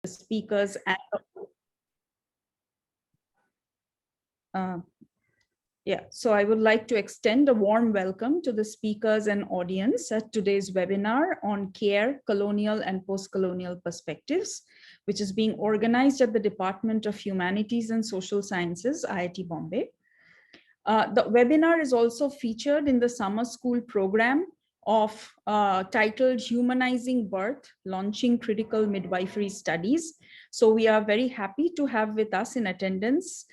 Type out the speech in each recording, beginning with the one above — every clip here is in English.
speakers and so I would like to extend a warm welcome to the speakers and audience at today's webinar on care, colonial and post-colonial perspectives, which is being organized at the Department of Humanities and Social Sciences, IIT Bombay. The webinar is also featured in the summer school program of titled Humanizing Birth, Launching Critical Midwifery Studies. So we are very happy to have with us in attendance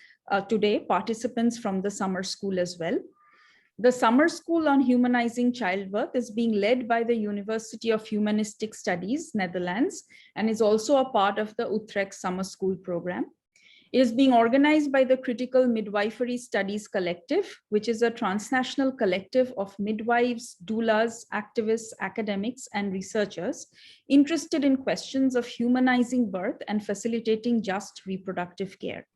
today participants from the summer school as well. The summer school on humanizing childbirth is being led by the University of Humanistic Studies, Netherlands, and is also a part of the Utrecht summer school program. It is being organized by the Critical Midwifery Studies Collective, which is a transnational collective of midwives, doulas, activists, academics, and researchers interested in questions of humanizing birth and facilitating just reproductive care.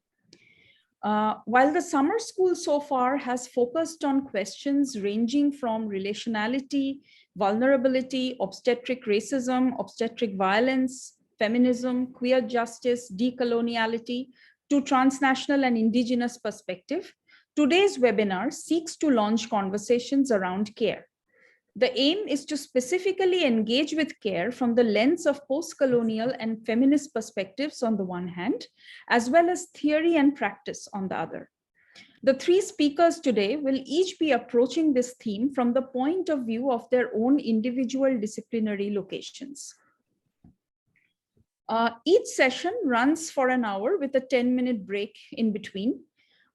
While the summer school so far has focused on questions ranging from relationality, vulnerability, obstetric racism, obstetric violence, feminism, queer justice, decoloniality, to transnational and indigenous perspective, today's webinar seeks to launch conversations around care. The aim is to specifically engage with care from the lens of post-colonial and feminist perspectives on the one hand, as well as theory and practice on the other. The three speakers today will each be approaching this theme from the point of view of their own individual disciplinary locations. Each session runs for an hour with a 10-minute break in between.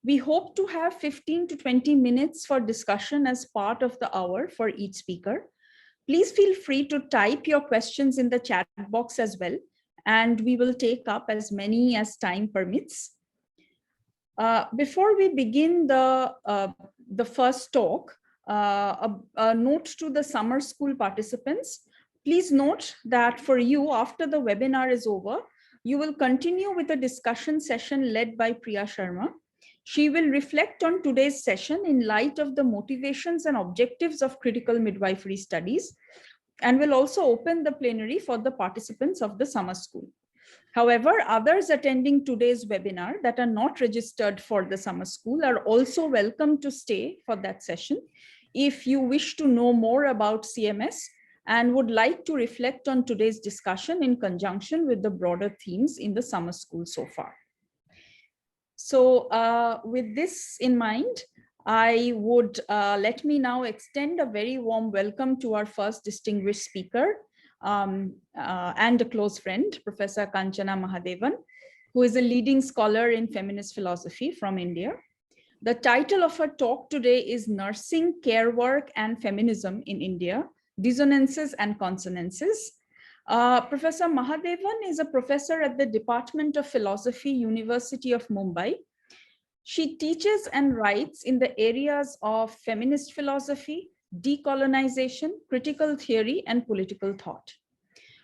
We hope to have 15 to 20 minutes for discussion as part of the hour for each speaker. Please feel free to type your questions in the chat box as well, and we will take up as many as time permits. Before we begin the first talk, a note to the summer school participants. Please note that for you, after the webinar is over, you will continue with a discussion session led by Priya Sharma. She will reflect on today's session in light of the motivations and objectives of critical midwifery studies, and will also open the plenary for the participants of the summer school. However, others attending today's webinar that are not registered for the summer school are also welcome to stay for that session if you wish to know more about CMS and would like to reflect on today's discussion in conjunction with the broader themes in the summer school so far. So with this in mind, I would let me now extend a very warm welcome to our first distinguished speaker and a close friend, Professor Kanchana Mahadevan, who is a leading scholar in feminist philosophy from India. The title of her talk today is Nursing, Care Work and Feminism in India, Dissonances and Consonances. Professor Mahadevan is a professor at the Department of Philosophy, University of Mumbai. She teaches and writes in the areas of feminist philosophy, decolonization, critical theory, and political thought.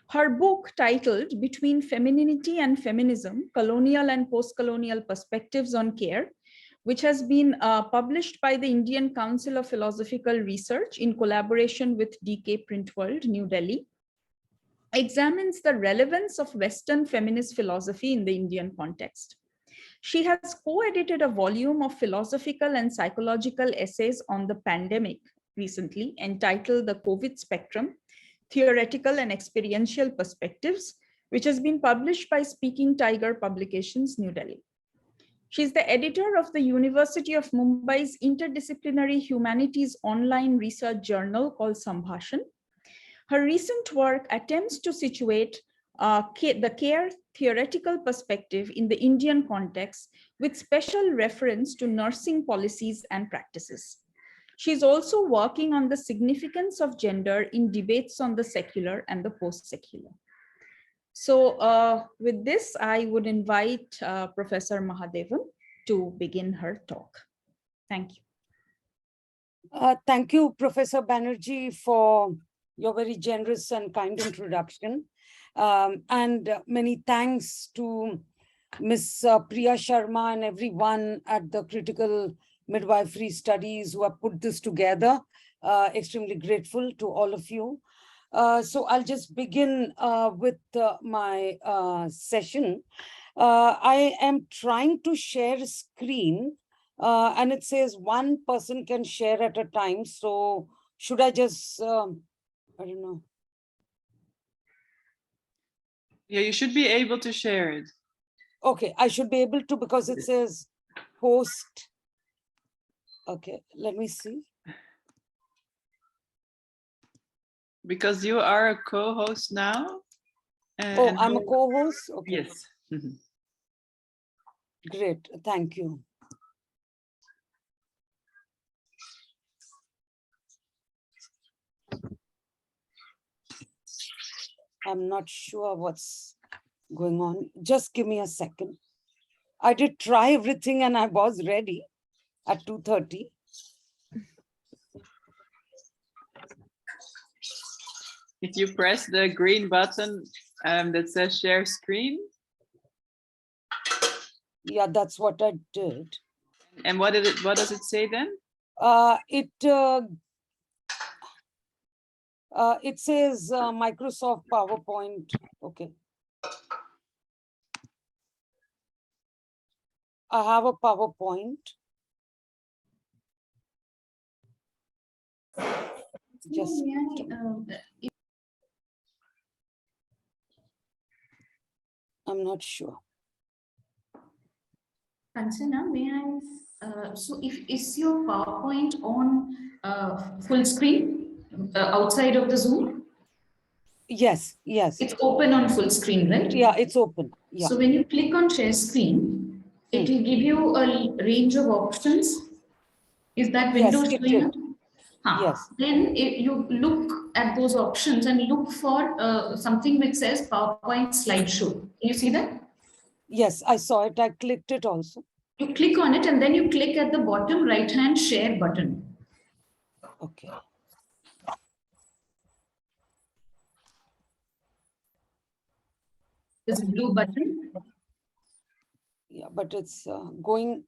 Her book titled Between Femininity and Feminism, Colonial and Post-Colonial Perspectives on Care, which has been published by the Indian Council of Philosophical Research in collaboration with DK Printworld, New Delhi, examines the relevance of Western feminist philosophy in the Indian context. She has co-edited a volume of philosophical and psychological essays on the pandemic recently entitled The COVID Spectrum, Theoretical and Experiential Perspectives, which has been published by Speaking Tiger Publications, New Delhi. She's the editor of the University of Mumbai's interdisciplinary humanities online research journal called Sambhashan. Her recent work attempts to situate the care theoretical perspective in the Indian context with special reference to nursing policies and practices. She's also working on the significance of gender in debates on the secular and the post-secular. So with this, I would invite Professor Mahadevan to begin her talk. Thank you. Thank you, Professor Banerjee, for your very generous and kind introduction. And many thanks to Ms. Priya Sharma and everyone at the Critical Midwifery Studies who have put this together. Extremely grateful to all of you. So I'll just begin with my session. I am trying to share a screen and it says one person can share at a time. So should I just, I don't know. Yeah, you should be able to share it. Okay, I should be able to because it says host. Okay, let me see. Because you are a co-host now. Oh, I'm a co-host? Okay. Yes. Mhm. Great, thank you. I'm not sure what's going on. Just give me a second. I did try everything and I was ready at 2:30. If you press the green button that says share screen. Yeah, that's what I did. And what does it say then? It says Microsoft PowerPoint. Okay. I have a PowerPoint. Just I'm not sure. Kanchana, may I? So, if is your PowerPoint on full screen outside of the Zoom? Yes, yes. It's open on full screen, right? Yeah, it's open. Yeah. So when you click on share screen, it will give you a range of options. Is that window Yes, it showing did. up? Yes. Then you look at those options and look for something which says PowerPoint slideshow. Can you see that? Yes, I saw it. I clicked it also. You click on it and then you click at the bottom right hand share button. Okay. There's a blue button. Yeah, but it's going,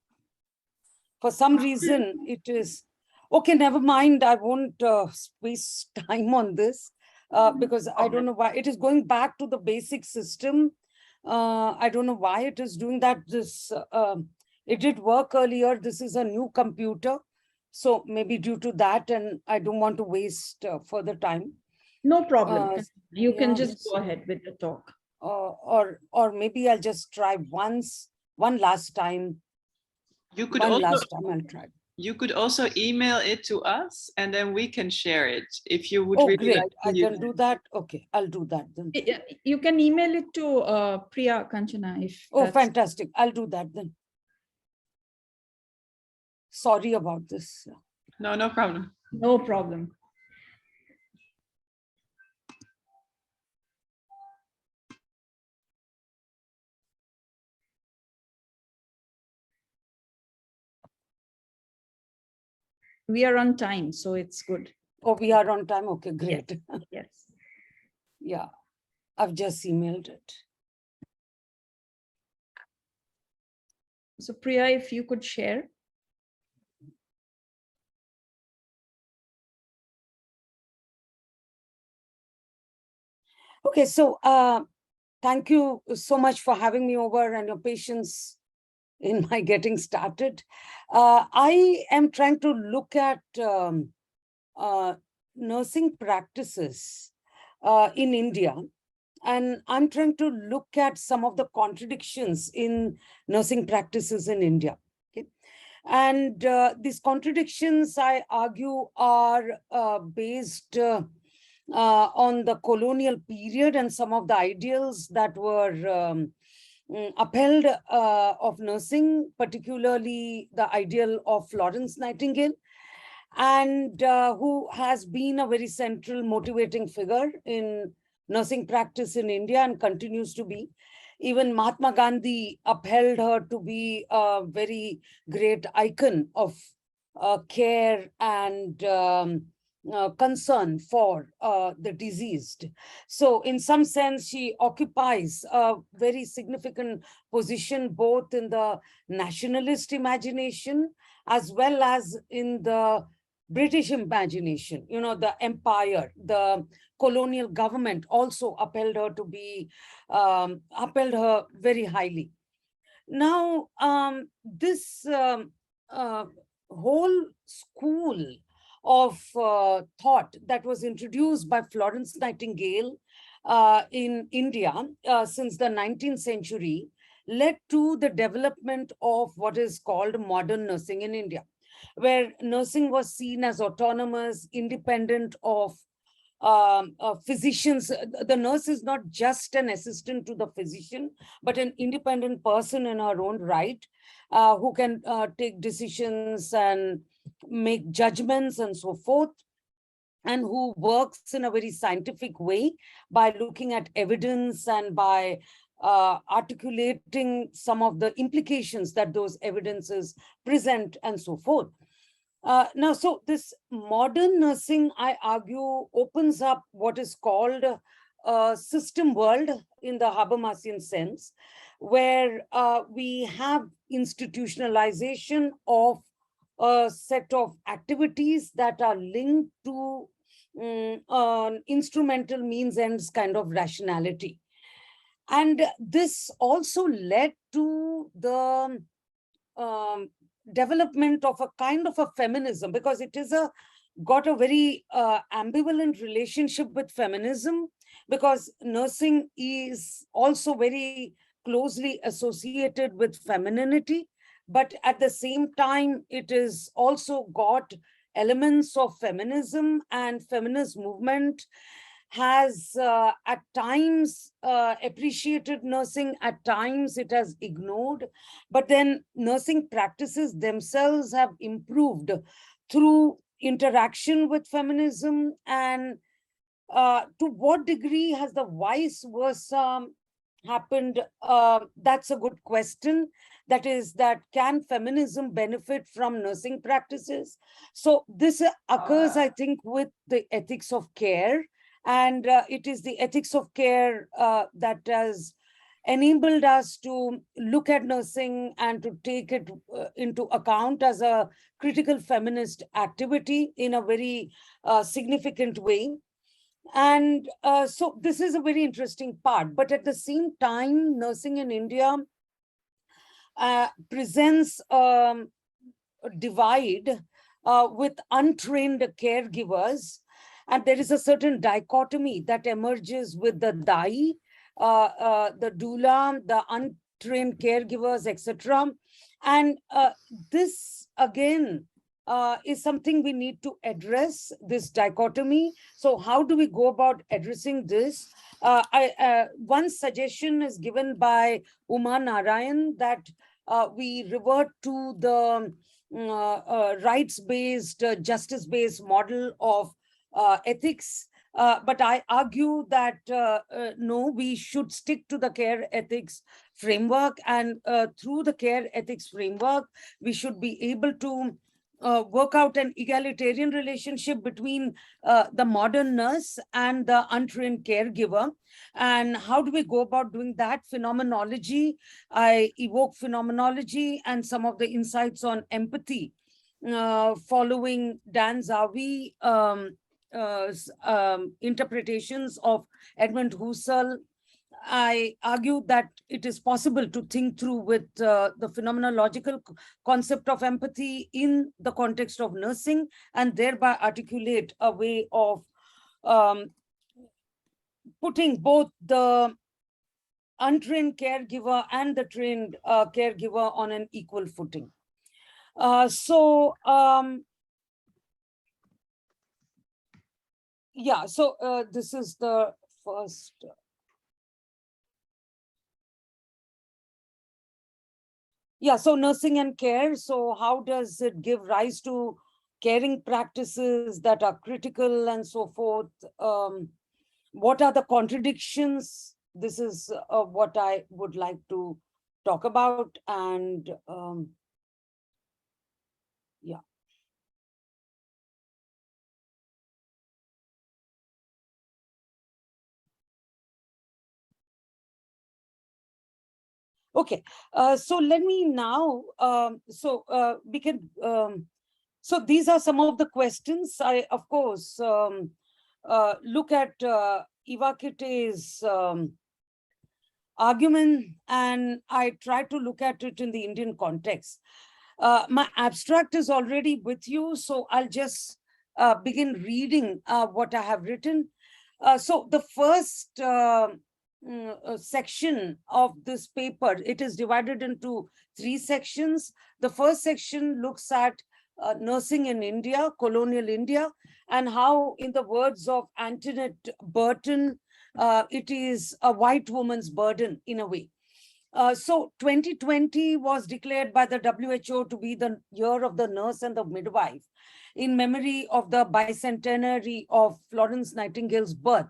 for some reason it is, okay, never mind. I won't waste time on this because I don't know why. It is going back to the basic system. I don't know why it is doing that. It did work earlier. This is a new computer. So maybe due to that, and I don't want to waste further time. No problem. You can yeah, just go ahead with the talk. Or maybe I'll just try one last time. You could last time I'll try. You could also email it to us and then we can share it if you would really great. like to I can do that. Okay, I'll do that then. You can email it to Priya Kanchana if fantastic. I'll do that then. Sorry about this. No, no problem. No problem. We are on time, so it's good. Oh, we are on time. Okay, great. Yes. Yeah, I've just emailed it. So Priya, if you could share. Okay, so thank you so much for having me over and your patience in my getting started. I am trying to look at nursing practices in India. And I'm trying to look at some of the contradictions in nursing practices in India. Okay? And these contradictions, I argue, are based on the colonial period and some of the ideals that were upheld of nursing, particularly the ideal of Florence Nightingale, and who has been a very central motivating figure in nursing practice in India and continues to be. Even Mahatma Gandhi upheld her to be a very great icon of care and concern for the diseased. So in some sense, she occupies a very significant position both in the nationalist imagination as well as in the British imagination, the empire, the colonial government also upheld her to be, upheld her very highly. Now, this whole school of thought that was introduced by Florence Nightingale in India since the 19th century led to the development of what is called modern nursing in India, where nursing was seen as autonomous, independent of physicians. The nurse is not just an assistant to the physician, but an independent person in her own right, who can take decisions and make judgments and so forth, and who works in a very scientific way by looking at evidence and by articulating some of the implications that those evidences present and so forth. Now, so this modern nursing, I argue, opens up what is called a system world in the Habermasian sense, where we have institutionalization of a set of activities that are linked to instrumental means ends kind of rationality. And this also led to the development of a kind of a feminism, because it is got a very ambivalent relationship with feminism, because nursing is also very closely associated with femininity, but at the same time it is also got elements of feminism, and feminist movement has at times appreciated nursing, at times it has ignored, but then nursing practices themselves have improved through interaction with feminism. And to what degree has the vice versa happened? That's a good question. That is, that can feminism benefit from nursing practices? So this occurs, I think, with the ethics of care. And it is the ethics of care that has enabled us to look at nursing and to take it into account as a critical feminist activity in a very significant way. And so this is a very interesting part. But at the same time, nursing in India presents a divide with untrained caregivers. And there is a certain dichotomy that emerges with the dai, the doula, the untrained caregivers, etc. And this again is something we need to address, this dichotomy. So how do we go about addressing this? One suggestion is given by Uma Narayan, that we revert to the rights-based, justice-based model of ethics. But I argue that no, we should stick to the care ethics framework, and through the care ethics framework, we should be able to work out an egalitarian relationship between the modern nurse and the untrained caregiver. And how do we go about doing that? Phenomenology, I evoke phenomenology and some of the insights on empathy following Dan Zawi interpretations of Edmund Husserl. I argue that it is possible to think through with the phenomenological concept of empathy in the context of nursing, and thereby articulate a way of putting both the untrained caregiver and the trained caregiver on an equal footing. Yeah, so this is the first. Yeah, so nursing and care. So how does it give rise to caring practices that are critical and so forth? What are the contradictions? This is what I would like to talk about. And yeah. Okay, so let me now, we can So these are some of the questions. I, of course, look at Eva Kitte's argument, and I try to look at it in the Indian context. My abstract is already with you, so I'll just begin reading what I have written. So the first section of this paper, it is divided into 3 sections. The first section looks at nursing in India, colonial India, and how, in the words of Antoinette Burton, it is a white woman's burden in a way. So 2020 was declared by the WHO to be the year of the nurse and the midwife in memory of the bicentenary of Florence Nightingale's birth.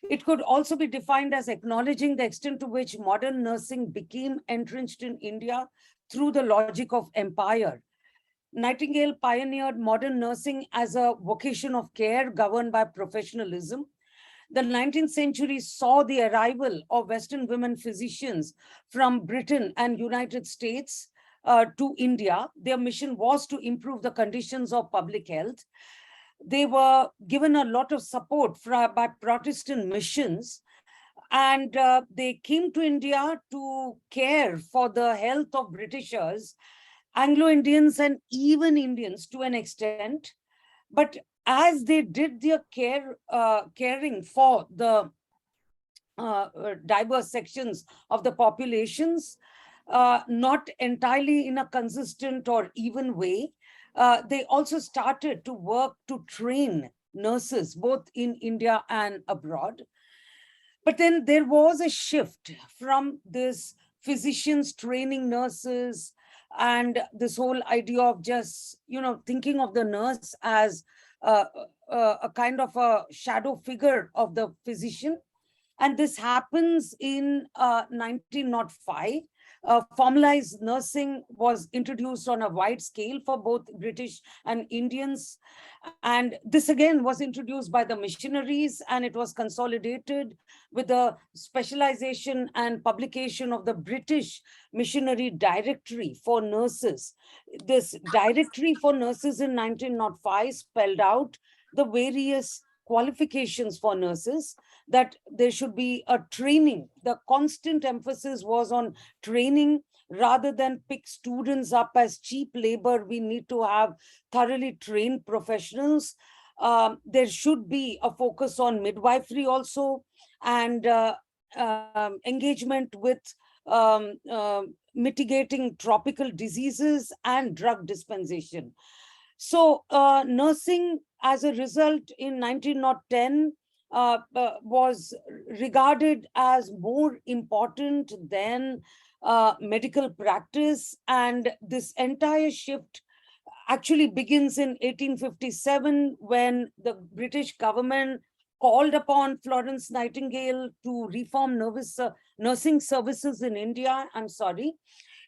It could also be defined as acknowledging the extent to which modern nursing became entrenched in India through the logic of empire. Nightingale pioneered modern nursing as a vocation of care governed by professionalism. The 19th century saw the arrival of Western women physicians from Britain and United States to India. Their mission was to improve the conditions of public health. They were given a lot of support by Protestant missions, and they came to India to care for the health of Britishers, Anglo-Indians, and even Indians to an extent. But as they did their caring for the diverse sections of the populations, not entirely in a consistent or even way, they also started to work to train nurses, both in India and abroad. But then there was a shift from this physicians training nurses and this whole idea of just, thinking of the nurse as a kind of a shadow figure of the physician. And this happens in 1905. Formalized nursing was introduced on a wide scale for both British and Indians. And this again was introduced by the missionaries, and it was consolidated with the specialization and publication of the British Missionary Directory for Nurses. This directory for nurses in 1905 spelled out the various qualifications for nurses, that there should be a training. The constant emphasis was on training rather than pick students up as cheap labor. We need to have thoroughly trained professionals. There should be a focus on midwifery also, and engagement with mitigating tropical diseases and drug dispensation. So nursing, as a result, in 1910 was regarded as more important than medical practice. And this entire shift actually begins in 1857, when the British government called upon Florence Nightingale to reform nursing services in India,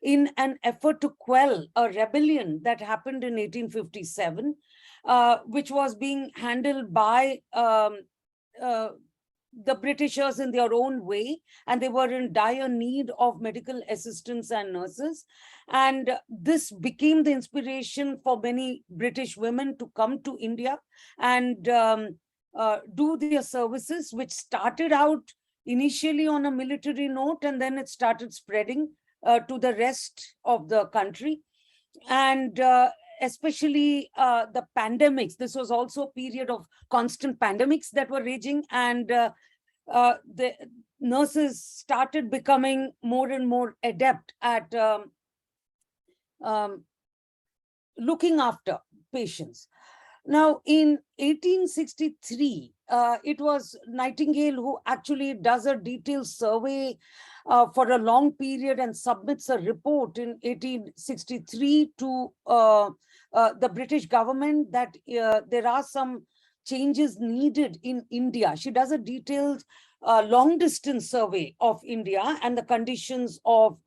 in an effort to quell a rebellion that happened in 1857, which was being handled by the Britishers in their own way, and they were in dire need of medical assistants and nurses. And this became the inspiration for many British women to come to India and do their services, which started out initially on a military note, and then it started spreading to the rest of the country. And especially the pandemics. This was also a period of constant pandemics that were raging, and the nurses started becoming more and more adept at looking after patients. Now, in 1863, it was Nightingale who actually does a detailed survey for a long period and submits a report in 1863 to the British government that there are some changes needed in India. She does a detailed long distance survey of India and the conditions of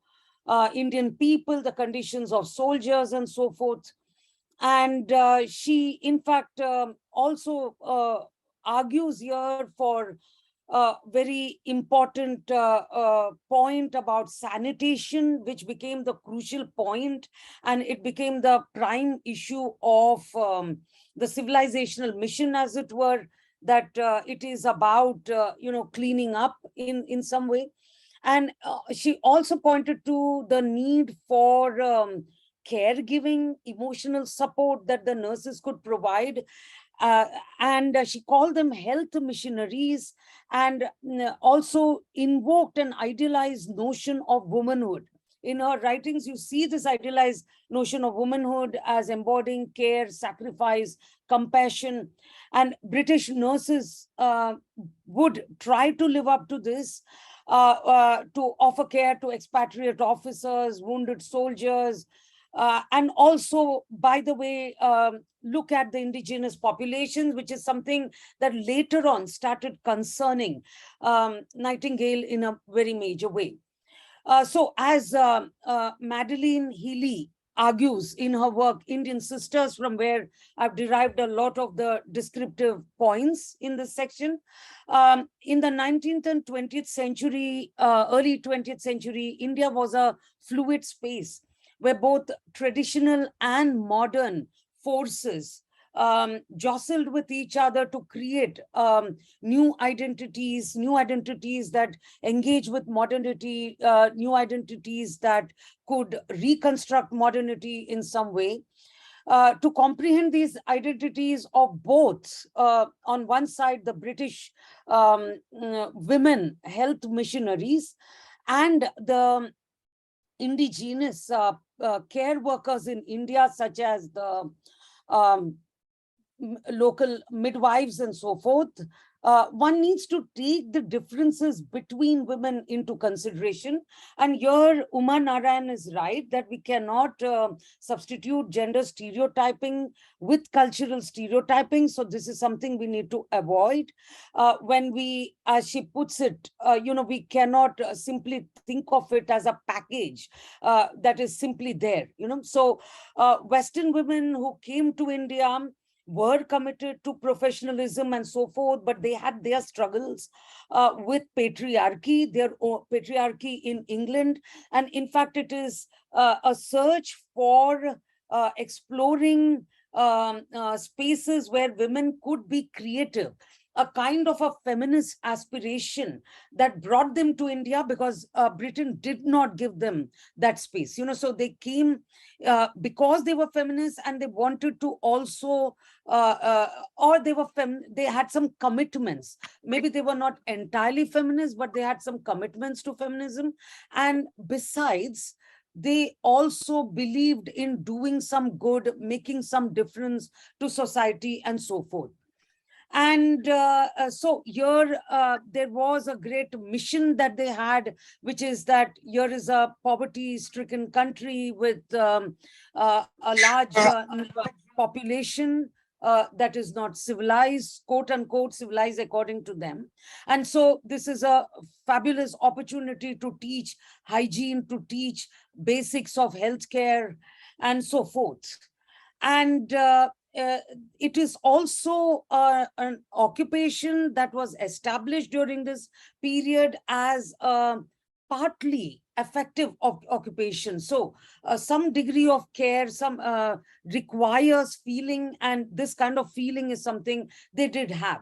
Indian people, the conditions of soldiers and so forth. And she, in fact, also argues here for very important point about sanitation, which became the crucial point, and it became the prime issue of the civilizational mission, as it were, that it is about, cleaning up in some way. And she also pointed to the need for caregiving, emotional support that the nurses could provide. And she called them health missionaries, and also invoked an idealized notion of womanhood. In her writings, you see this idealized notion of womanhood as embodying care, sacrifice, compassion. And British nurses would try to live up to this, to offer care to expatriate officers, wounded soldiers, and also, by the way, look at the indigenous populations, which is something that later on started concerning Nightingale in a very major way. So as Madeline Healy argues in her work, Indian Sisters, from where I've derived a lot of the descriptive points in this section, in the 19th and 20th century, early 20th century, India was a fluid space where both traditional and modern forces jostled with each other to create new identities that engage with modernity, new identities that could reconstruct modernity in some way. To comprehend these identities of both, on one side, the British women health missionaries, and the indigenous care workers in India, such as the um, local midwives and so forth, one needs to take the differences between women into consideration. And here Uma Narayan is right that we cannot substitute gender stereotyping with cultural stereotyping. So this is something we need to avoid. When we, as she puts it, we cannot simply think of it as a package that is simply there. So Western women who came to India were committed to professionalism and so forth, but they had their struggles with patriarchy, their patriarchy in England. And in fact, it is a search for exploring spaces where women could be creative, a kind of a feminist aspiration that brought them to India, because Britain did not give them that space. So they came because they were feminists, and they wanted to also, or they had some commitments. Maybe they were not entirely feminist, but they had some commitments to feminism. And besides, they also believed in doing some good, making some difference to society, and so forth. And so here there was a great mission that they had, which is that here is a poverty-stricken country with a large population that is not civilized, quote unquote, civilized according to them. And so this is a fabulous opportunity to teach hygiene, to teach basics of healthcare, and so forth. And it is also an occupation that was established during this period as a partly effective occupation. So some degree of care, some requires feeling, and this kind of feeling is something they did have,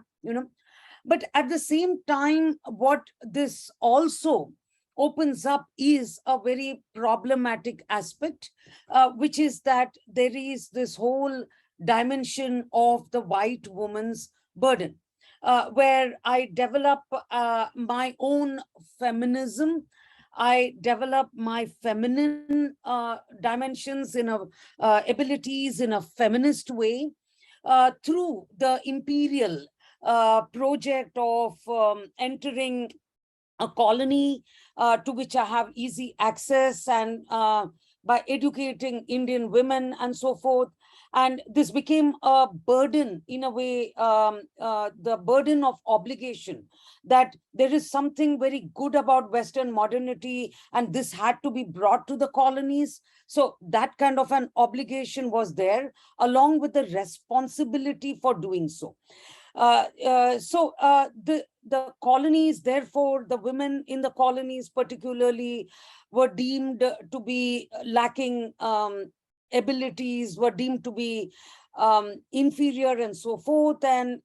But at the same time, what this also opens up is a very problematic aspect, which is that there is this whole dimension of the white woman's burden, where I develop my own feminism. I develop my feminine dimensions in abilities in a feminist way through the imperial project of entering a colony to which I have easy access, and by educating Indian women and so forth. And this became a burden in a way, the burden of obligation, that there is something very good about Western modernity, and this had to be brought to the colonies. So that kind of an obligation was there, along with the responsibility for doing so. The colonies, therefore, the women in the colonies particularly were deemed to be lacking abilities, were deemed to be inferior and so forth. And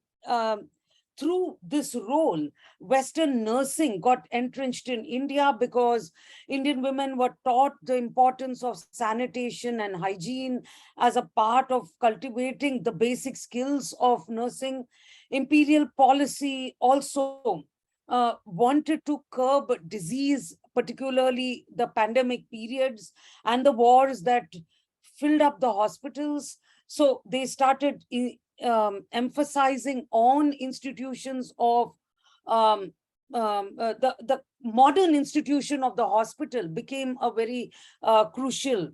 through this role, Western nursing got entrenched in India because Indian women were taught the importance of sanitation and hygiene as a part of cultivating the basic skills of nursing. Imperial policy also wanted to curb disease, particularly the pandemic periods and the wars that filled up the hospitals. So they started emphasizing on institutions of the modern institution of the hospital became a very crucial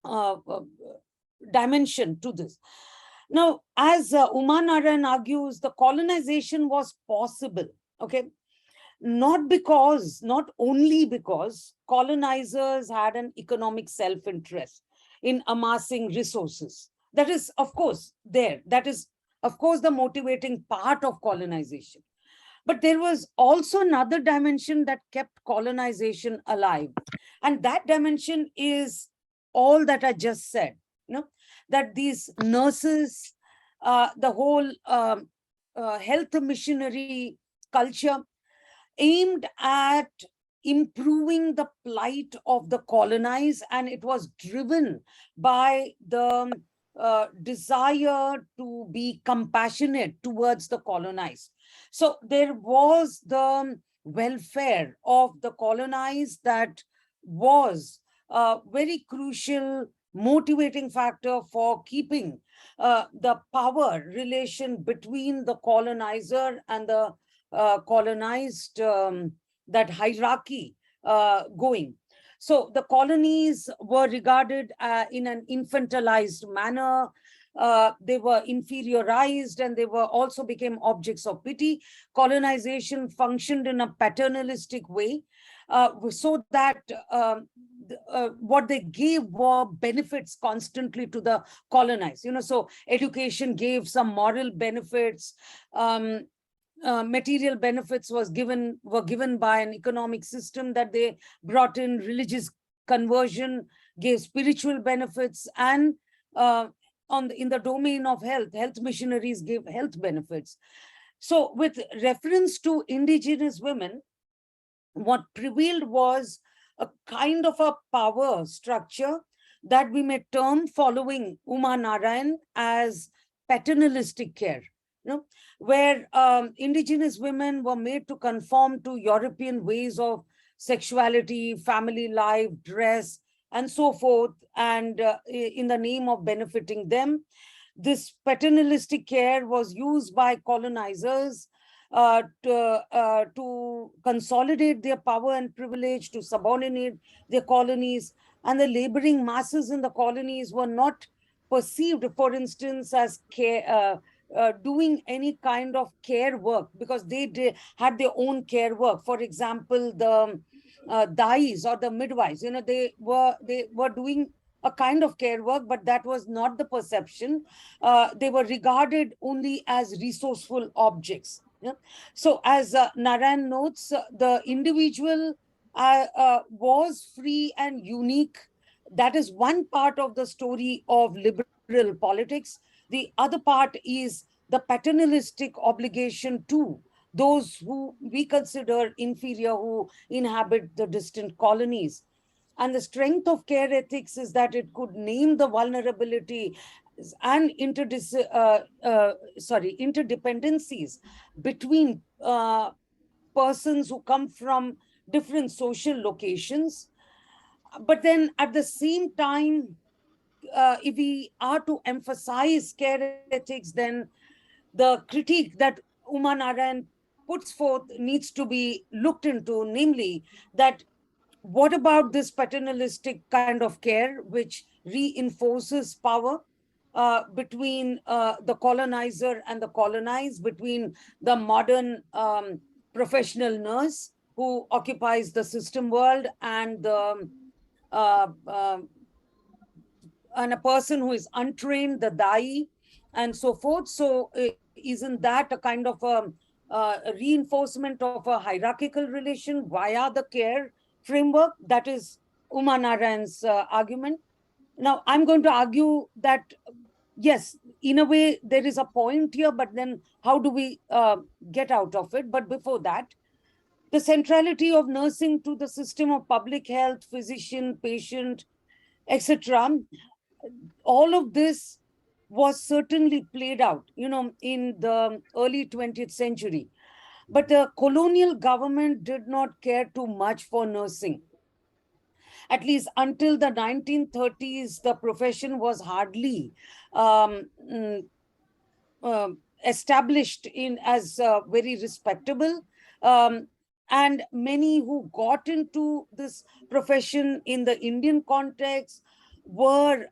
uh, uh, dimension to this. Now, as Uma Narayan argues, the colonization was possible, okay, not only because colonizers had an economic self-interest in amassing resources. That is, of course, there. That is, of course, the motivating part of colonization. But there was also another dimension that kept colonization alive. And that dimension is all that I just said, you know, that these nurses, the whole health missionary culture aimed at improving the plight of the colonized, and it was driven by the desire to be compassionate towards the colonized. So there was the welfare of the colonized that was a very crucial motivating factor for keeping the power relation between the colonizer and the colonized, that hierarchy going. So the colonies were regarded in an infantilized manner. They were inferiorized and they were also became objects of pity. Colonization functioned in a paternalistic way, so that what they gave were benefits constantly to the colonized. So education gave some moral benefits. Material benefits were given by an economic system that they brought in. Religious conversion gave spiritual benefits, and in the domain of health missionaries gave health benefits. So with reference to indigenous women, what prevailed was a kind of a power structure that we may term, following Uma Narayan, as paternalistic care, where indigenous women were made to conform to European ways of sexuality, family life, dress, and so forth, and in the name of benefiting them. This paternalistic care was used by colonizers to consolidate their power and privilege, to subordinate their colonies. And the laboring masses in the colonies were not perceived, for instance, as doing any kind of care work, because they had their own care work. For example, the dais or the midwives, they were doing a kind of care work, but that was not the perception. They were regarded only as resourceful objects. Yeah? So as Narayan notes, the individual was free and unique. That is one part of the story of liberal politics. The other part is the paternalistic obligation to those who we consider inferior, who inhabit the distant colonies. And the strength of care ethics is that it could name the vulnerability and interdependencies between persons who come from different social locations. But then at the same time, if we are to emphasize care ethics, then the critique that Uma Narayan puts forth needs to be looked into, namely that what about this paternalistic kind of care which reinforces power between the colonizer and the colonized, between the modern professional nurse who occupies the system world and the uh, um and a person who is untrained, the dai, and so forth. So isn't that a kind of a reinforcement of a hierarchical relation via the care framework? That is Uma Narayan's argument. Now, I'm going to argue that, yes, in a way, there is a point here, but then how do we get out of it? But before that, the centrality of nursing to the system of public health, physician, patient, etc., all of this was certainly played out, in the early 20th century. But the colonial government did not care too much for nursing. At least until the 1930s, the profession was hardly um, mm, established in as very respectable. Um, and many who got into this profession in the Indian context were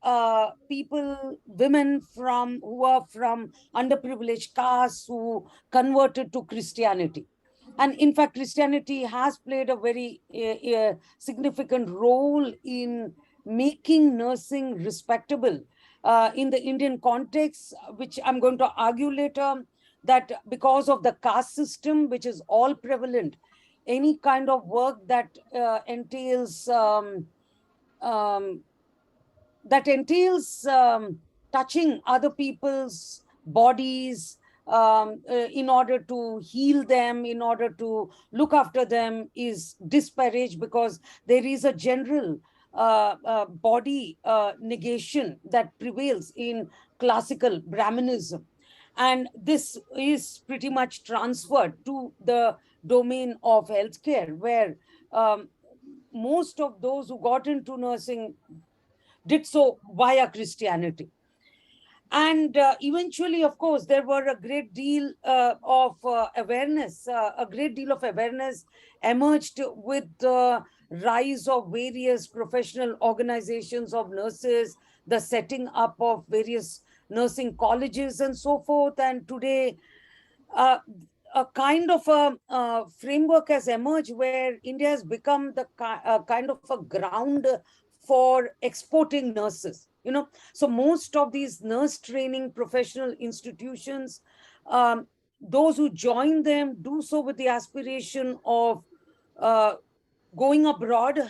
people, women who are from underprivileged castes who converted to Christianity. And in fact, Christianity has played a very significant role in making nursing respectable in the Indian context, which I'm going to argue later, that because of the caste system, which is all prevalent, any kind of work that entails um, touching other people's bodies in order to heal them, in order to look after them, is disparaged because there is a general body negation that prevails in classical Brahmanism. And this is pretty much transferred to the domain of healthcare, where most of those who got into nursing did so via Christianity. And eventually, of course, there were a great deal of awareness, emerged with the rise of various professional organizations of nurses, the setting up of various nursing colleges and so forth. And today, uh, a kind of a framework has emerged where India has become the kind of a ground for exporting nurses. So most of these nurse training professional institutions, um, those who join them do so with the aspiration of uh, going abroad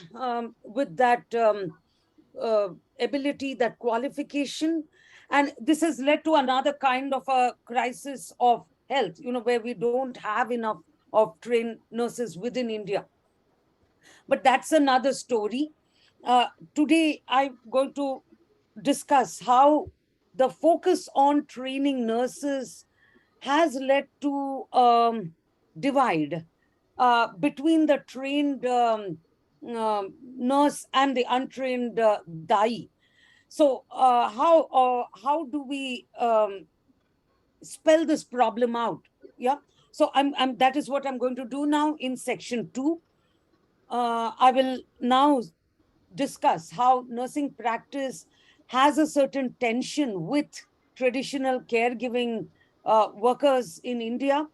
with that ability, that qualification. And this has led to another kind of a crisis of health, where we don't have enough of trained nurses within India. But that's another story. Today, I'm going to discuss how the focus on training nurses has led to divide between the trained nurse and the untrained dai. So how do we spell this problem out? Yeah. So that is what I'm going to do now in section 2. I will now discuss how nursing practice has a certain tension with traditional caregiving workers in India,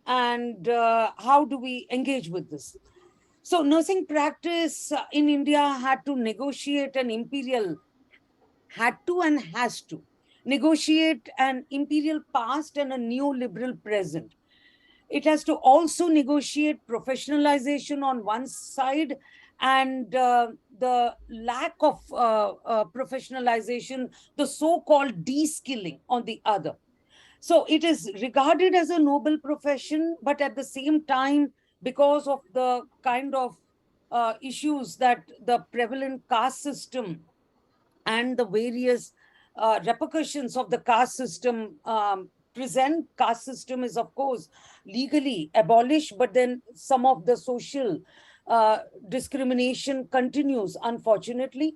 and how do we engage with this. So nursing practice in India had to negotiate an imperial, had to and has to negotiate an imperial past and a neoliberal present. It has to also negotiate professionalization on one side and the lack of professionalization, the so-called de-skilling on the other. So it is regarded as a noble profession, but at the same time, because of the kind of issues that the prevalent caste system and the various repercussions of the caste system present. Caste system is, of course, legally abolished, but then some of the social discrimination continues, unfortunately.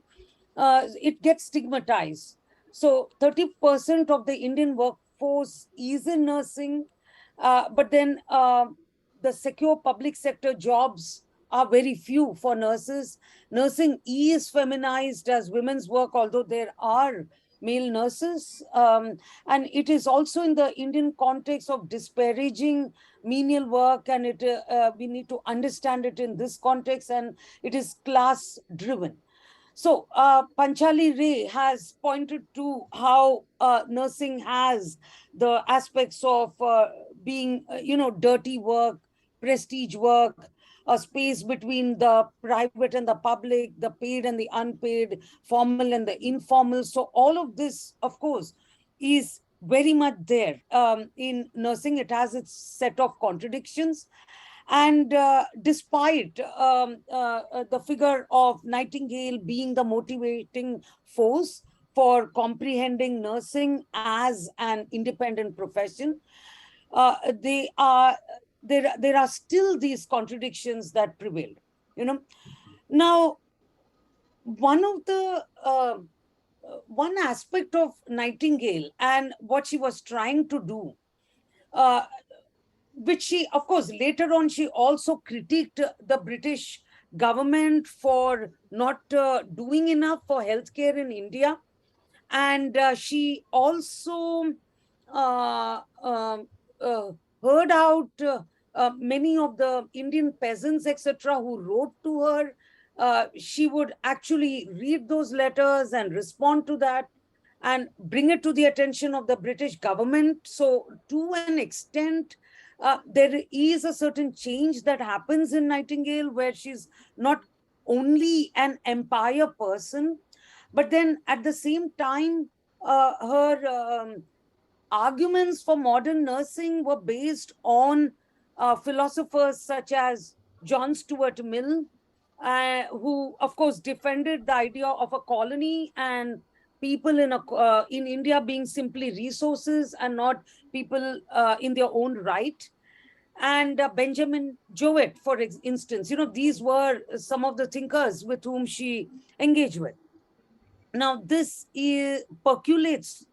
It gets stigmatized. So 30% of the Indian workforce is in nursing, but then the secure public sector jobs are very few for nurses. Nursing is feminized as women's work, although there are male nurses. And it is also in the Indian context of disparaging menial work, and we need to understand it in this context, and it is class driven. So Panchali Ray has pointed to how nursing has the aspects of being, dirty work, prestige work, a space between the private and the public, the paid and the unpaid, formal and the informal. So all of this, of course, is very much there in nursing. It has its set of contradictions. And despite the figure of Nightingale being the motivating force for comprehending nursing as an independent profession, they are there are still these contradictions that prevail. Now, one of the one aspect of Nightingale and what she was trying to do, uh, which she, of course, later on, she also critiqued the British government for not doing enough for healthcare in India. And she also uh, um, uh, heard out many of the Indian peasants, etc., who wrote to her. She would actually read those letters and respond to that and bring it to the attention of the British government. So, to an extent, there is a certain change that happens in Nightingale, where she's not only an empire person, but then at the same time, her arguments for modern nursing were based on philosophers such as John Stuart Mill, who, of course, defended the idea of a colony and people in India being simply resources and not people in their own right. And Benjamin Jowett, for instance, these were some of the thinkers with whom she engaged with. Now, this percolates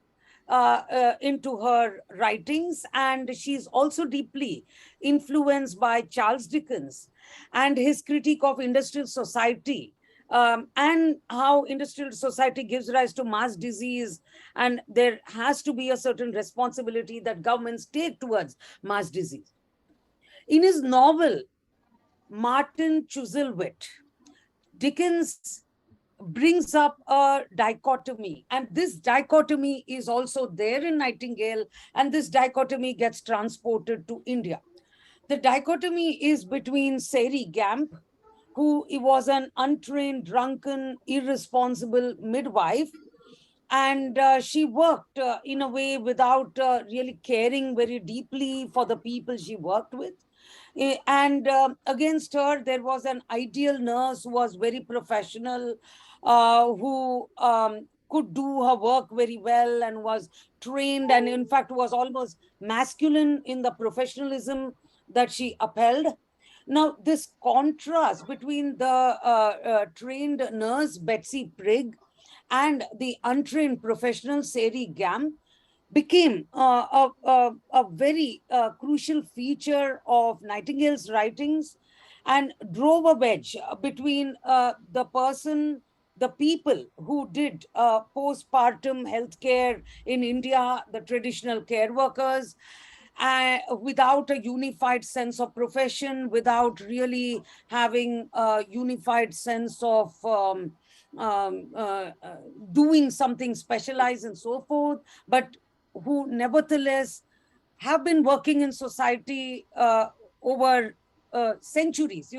into her writings, and she's also deeply influenced by Charles Dickens and his critique of industrial society, and how industrial society gives rise to mass disease, and there has to be a certain responsibility that governments take towards mass disease. In his novel, Martin Chuzzlewit, Dickens brings up a dichotomy, and this dichotomy is also there in Nightingale, and this dichotomy gets transported to India. The dichotomy is between Sari Gamp, who was an untrained, drunken, irresponsible midwife, and she worked in a way without really caring very deeply for the people she worked with. And against her, there was an ideal nurse who was very professional, who could do her work very well and was trained, and in fact was almost masculine in the professionalism that she upheld. Now, this contrast between the trained nurse, Betsy Prigg, and the untrained professional, Sari Gamp, became a very crucial feature of Nightingale's writings and drove a wedge between the people who did postpartum healthcare in India, the traditional care workers, without a unified sense of profession, without really having a unified sense of um, uh, uh, doing something specialized and so forth, but who nevertheless have been working in society over centuries,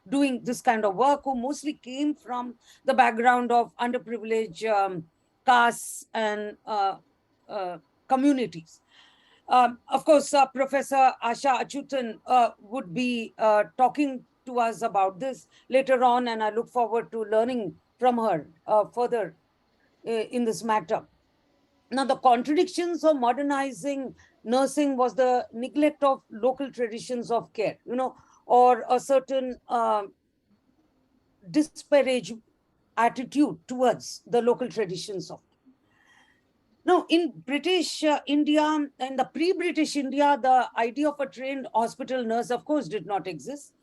doing this kind of work, who mostly came from the background of underprivileged castes and communities. Of course, Professor Asha Achutan would be talking to us about this later on, and I look forward to learning from her further in this matter. Now, the contradictions of modernizing nursing was the neglect of local traditions of care, or a certain disparage attitude towards the local traditions of. Now, in British India, in the pre-British India, the idea of a trained hospital nurse, of course, did not exist.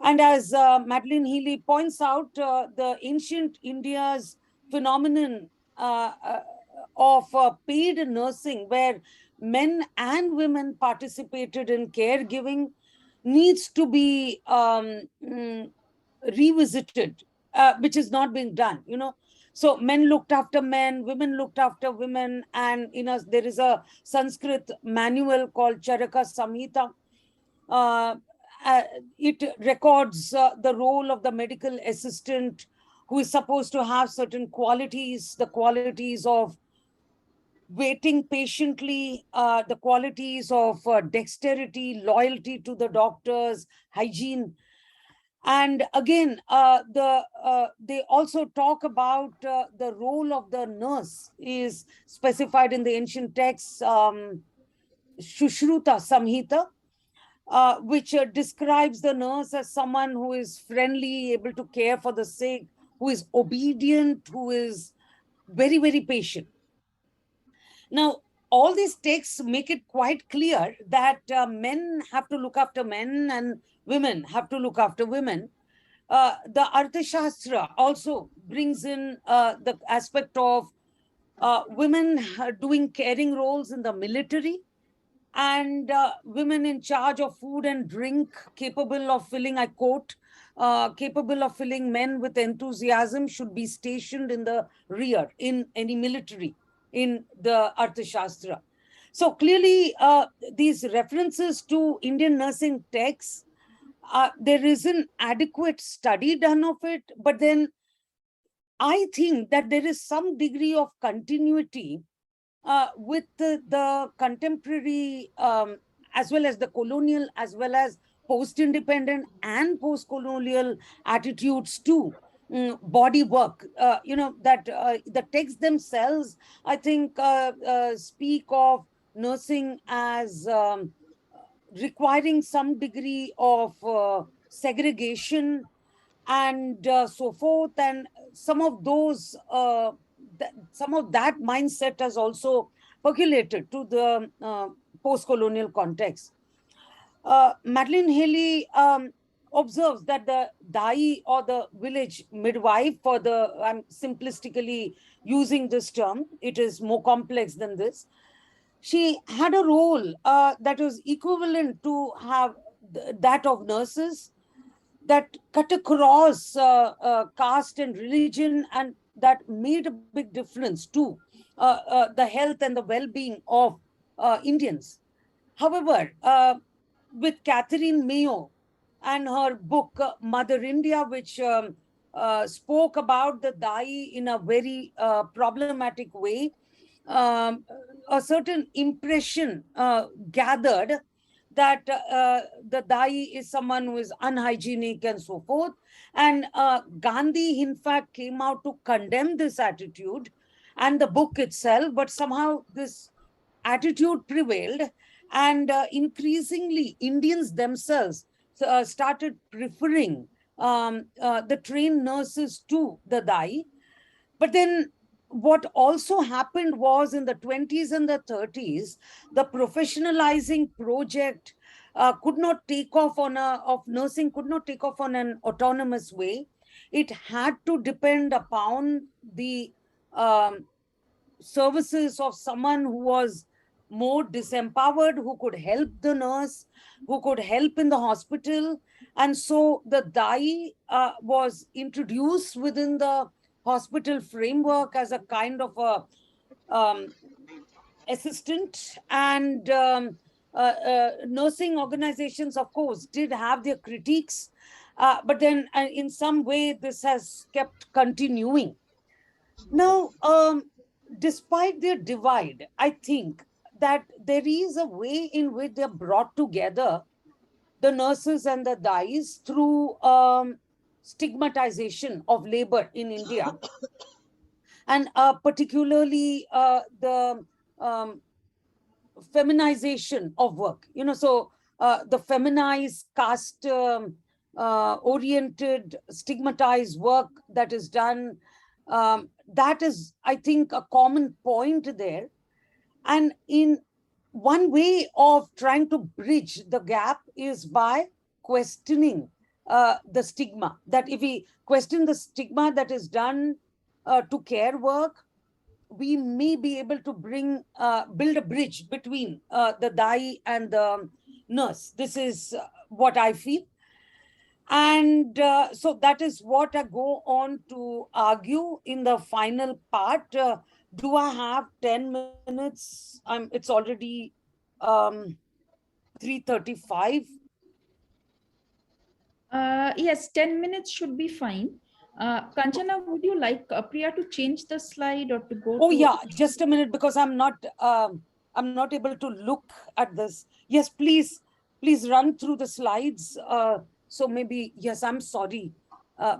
And as Madeline Healy points out, the ancient India's phenomenon of paid nursing, where men and women participated in caregiving, needs to be revisited which is not being done, So men looked after men, women looked after women, and there is a Sanskrit manual called Charaka Samhita. Uh, it records the role of the medical assistant, who is supposed to have certain qualities, the qualities of waiting patiently, the qualities of dexterity, loyalty to the doctors, hygiene. And again, they also talk about the role of the nurse is specified in the ancient texts, Shushruta Samhita, which describes the nurse as someone who is friendly, able to care for the sick, who is obedient, who is very, very patient. Now, all these texts make it quite clear that men have to look after men and women have to look after women. The Arthashastra also brings in the aspect of women doing caring roles in the military, and women in charge of food and drink, capable of filling, I quote, capable of filling men with enthusiasm, should be stationed in the rear in any military in the Arthashastra. So clearly, these references to Indian nursing texts, there is an adequate study done of it, but then I think that there is some degree of continuity with the contemporary, as well as the colonial, as well as post-independent and post-colonial attitudes too. Body work, that the texts themselves, I think, speak of nursing as requiring some degree of segregation and so forth, and some of those some of that mindset has also percolated to the post-colonial context. Madeline Haley observes that the dai, or the village midwife, for the, I'm simplistically using this term, it is more complex than this, she had a role that was equivalent to have that of nurses, that cut across caste and religion, and that made a big difference to the health and the well-being of Indians. However, with Catherine Mayo and her book Mother India, which spoke about the Dai in a very problematic way, a certain impression gathered that the Dai is someone who is unhygienic and so forth. And Gandhi, in fact, came out to condemn this attitude and the book itself, but somehow this attitude prevailed, and increasingly Indians themselves started preferring the trained nurses to the Dai. But then what also happened was, in the 20s and the 30s, the professionalizing project could not take off of nursing could not take off on an autonomous way. It had to depend upon the um, services of someone who was more disempowered, who could help the nurse, who could help in the hospital. And so the Dai was introduced within the hospital framework as a kind of a assistant. And nursing organizations, of course, did have their critiques, but then in some way this has kept continuing. Now, despite their divide, I think that there is a way in which they're brought together, the nurses and the Dais, through stigmatization of labor in India, and particularly the feminization of work. So the feminized, caste oriented, stigmatized work that is done, that is, I think, a common point there. And in one way of trying to bridge the gap is by questioning the stigma. That if we question the stigma that is done to care work, we may be able to build a bridge between the Dai and the nurse. This is what I feel. And so that is what I go on to argue in the final part. Do I have 10 minutes? It's already um, 3:35. Yes, 10 minutes should be fine. Kanchana, would you like Priya to change the slide or to go Oh to? yeah, just a minute, because I'm not able to look at this. Yes, please run through the slides. So maybe, yes, I'm sorry,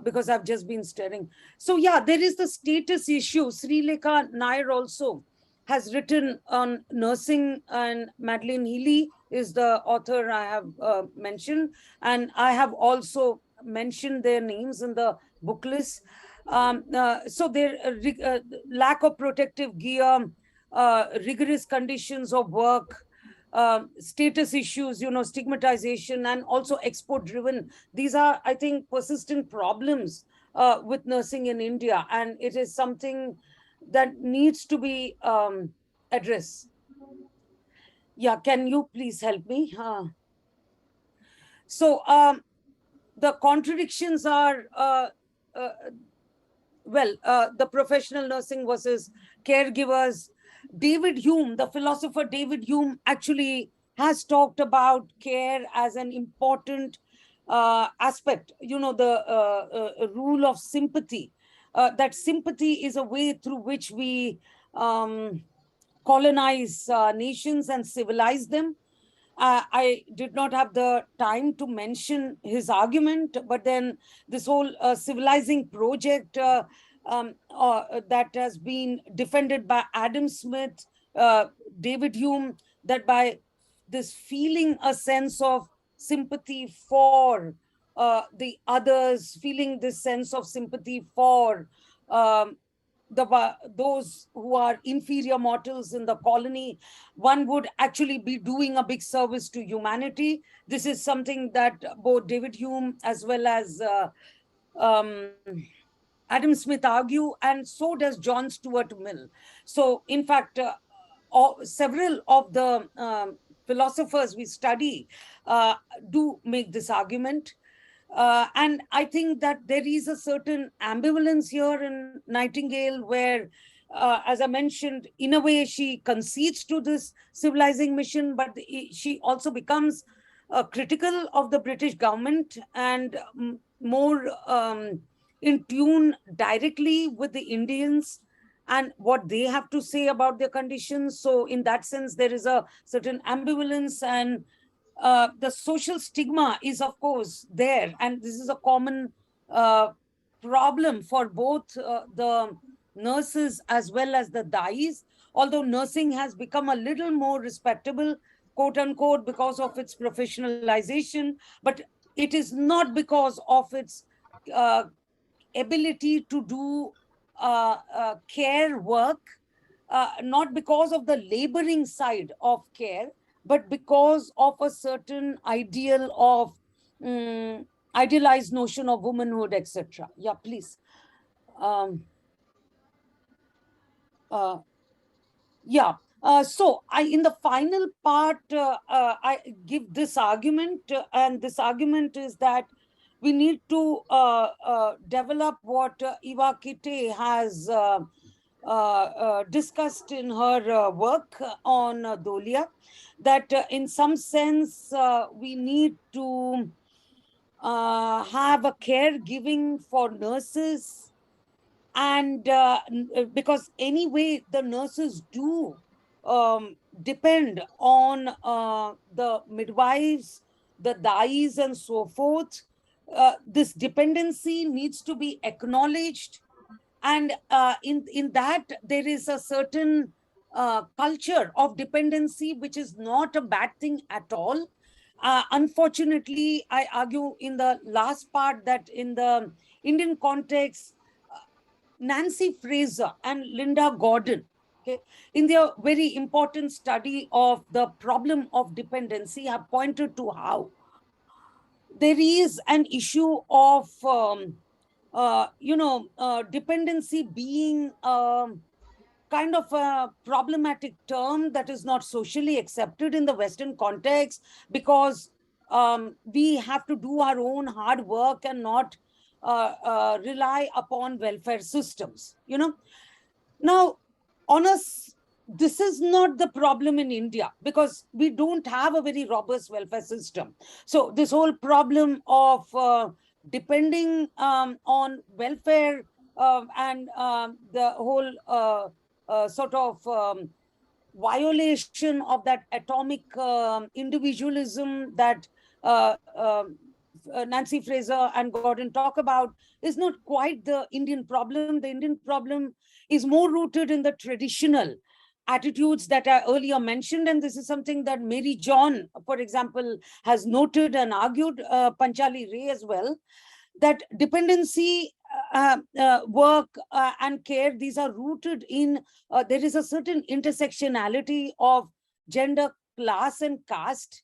because I've just been staring. So yeah, there is the status issue. Sri Lekha Nair also has written on nursing, and Madeline Healy is the author I have mentioned, and I have also mentioned their names in the book list. So there lack of protective gear, rigorous conditions of work, status issues, stigmatization, and also export driven. These are, I think, persistent problems with nursing in India, and it is something that needs to be addressed. Yeah, can you please help me? So the contradictions are uh, the professional nursing versus caregivers. David Hume, the philosopher David Hume, actually has talked about care as an important aspect. The rule of sympathy. That sympathy is a way through which we um, colonize nations and civilize them. I did not have the time to mention his argument, but then this whole civilizing project that has been defended by Adam Smith, David Hume, that by this feeling a sense of sympathy for the others, feeling this sense of sympathy for um, those who are inferior mortals in the colony, one would actually be doing a big service to humanity. This is something that both David Hume as well as um, Adam Smith argue, and so does John Stuart Mill. So, in fact, several of the philosophers we study do make this argument. And I think that there is a certain ambivalence here in Nightingale, where, as I mentioned, in a way she concedes to this civilizing mission, but she also becomes critical of the British government and more in tune directly with the Indians and what they have to say about their conditions. So, in that sense, there is a certain ambivalence, and the social stigma is, of course, there. And this is a common uh, problem for both the nurses as well as the dais. Although nursing has become a little more respectable, quote unquote, because of its professionalization, but it is not because of its uh, ability to do care work, not because of the laboring side of care, but because of a certain ideal of idealized notion of womanhood, etc. Yeah, please. Um, uh, yeah. So in the final part, I give this argument, and this argument is that we need to develop what Eva Kitte has discussed in her work on Dolia, that in some sense we need to have a caregiving for nurses, and because anyway the nurses do depend on the midwives, the dais, and so forth. This dependency needs to be acknowledged, and in that there is a certain culture of dependency, which is not a bad thing at all. Unfortunately, I argue in the last part that in the Indian context, Nancy Fraser and Linda Gordon, okay, in their very important study of the problem of dependency, have pointed to how there is an issue of dependency being kind of a problematic term that is not socially accepted in the Western context, because we have to do our own hard work and not rely upon welfare systems, Now, on us, this is not the problem in India because we don't have a very robust welfare system. So this whole problem of depending on welfare and the whole sort of violation of that atomic individualism that Nancy Fraser and Gordon talk about is not quite the Indian problem. The Indian problem is more rooted in the traditional attitudes that I earlier mentioned. And this is something that Mary John, for example, has noted and argued, Panchali Ray as well, that dependency work and care, these are rooted in, there is a certain intersectionality of gender, class, and caste.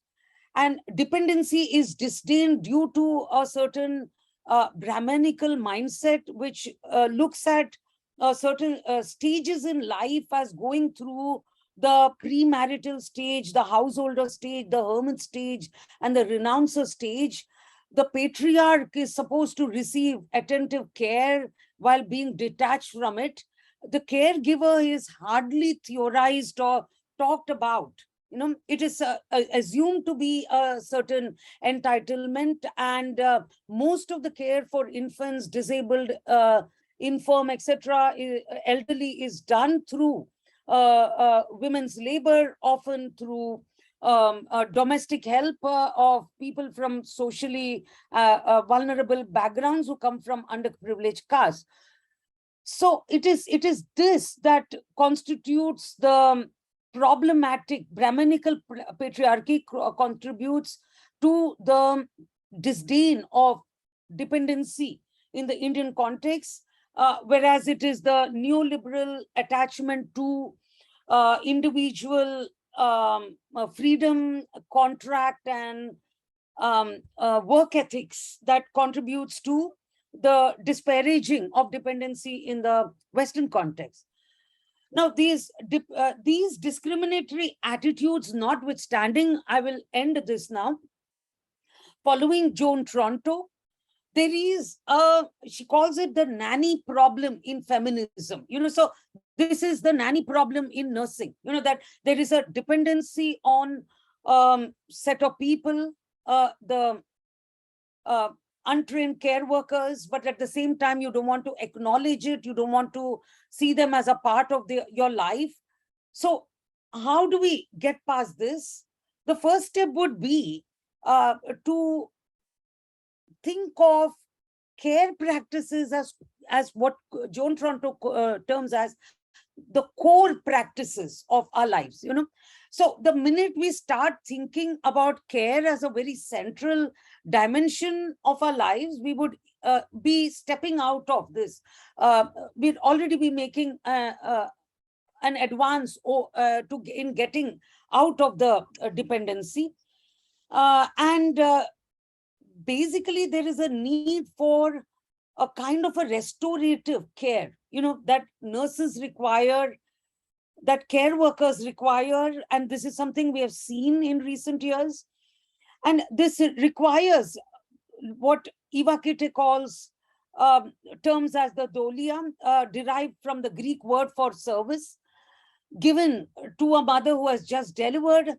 And dependency is disdained due to a certain Brahmanical mindset, which looks at certain stages in life as going through the premarital stage, the householder stage, the hermit stage, and the renouncer stage. The patriarch is supposed to receive attentive care while being detached from it. The caregiver is hardly theorized or talked about. It is assumed to be a certain entitlement, and most of the care for infants, disabled, infirm, etc., elderly is done through women's labor, often through domestic help of people from socially vulnerable backgrounds who come from underprivileged castes. So it is this that constitutes the problematic Brahmanical patriarchy, contributes to the disdain of dependency in the Indian context, whereas it is the neoliberal attachment to individual freedom, contract, and work ethics that contributes to the disparaging of dependency in the Western context. Now, these discriminatory attitudes notwithstanding, I will end this now. Following Joan Tronto, there is she calls it the nanny problem in feminism. So this is the nanny problem in nursing. That there is a dependency on set of people, the untrained care workers, but at the same time, you don't want to acknowledge it. You don't want to see them as a part of your life. So how do we get past this? The first step would be to think of care practices as what Joan Tronto terms as the core practices of our lives. So the minute we start thinking about care as a very central dimension of our lives, we would be stepping out of this. We'd already be making an advance in getting out of the dependency. And basically, there is a need for a kind of a restorative care, that nurses require, that care workers require, and this is something we have seen in recent years. And this requires what Eva Kitte calls terms as the dolia, derived from the Greek word for service, given to a mother who has just delivered,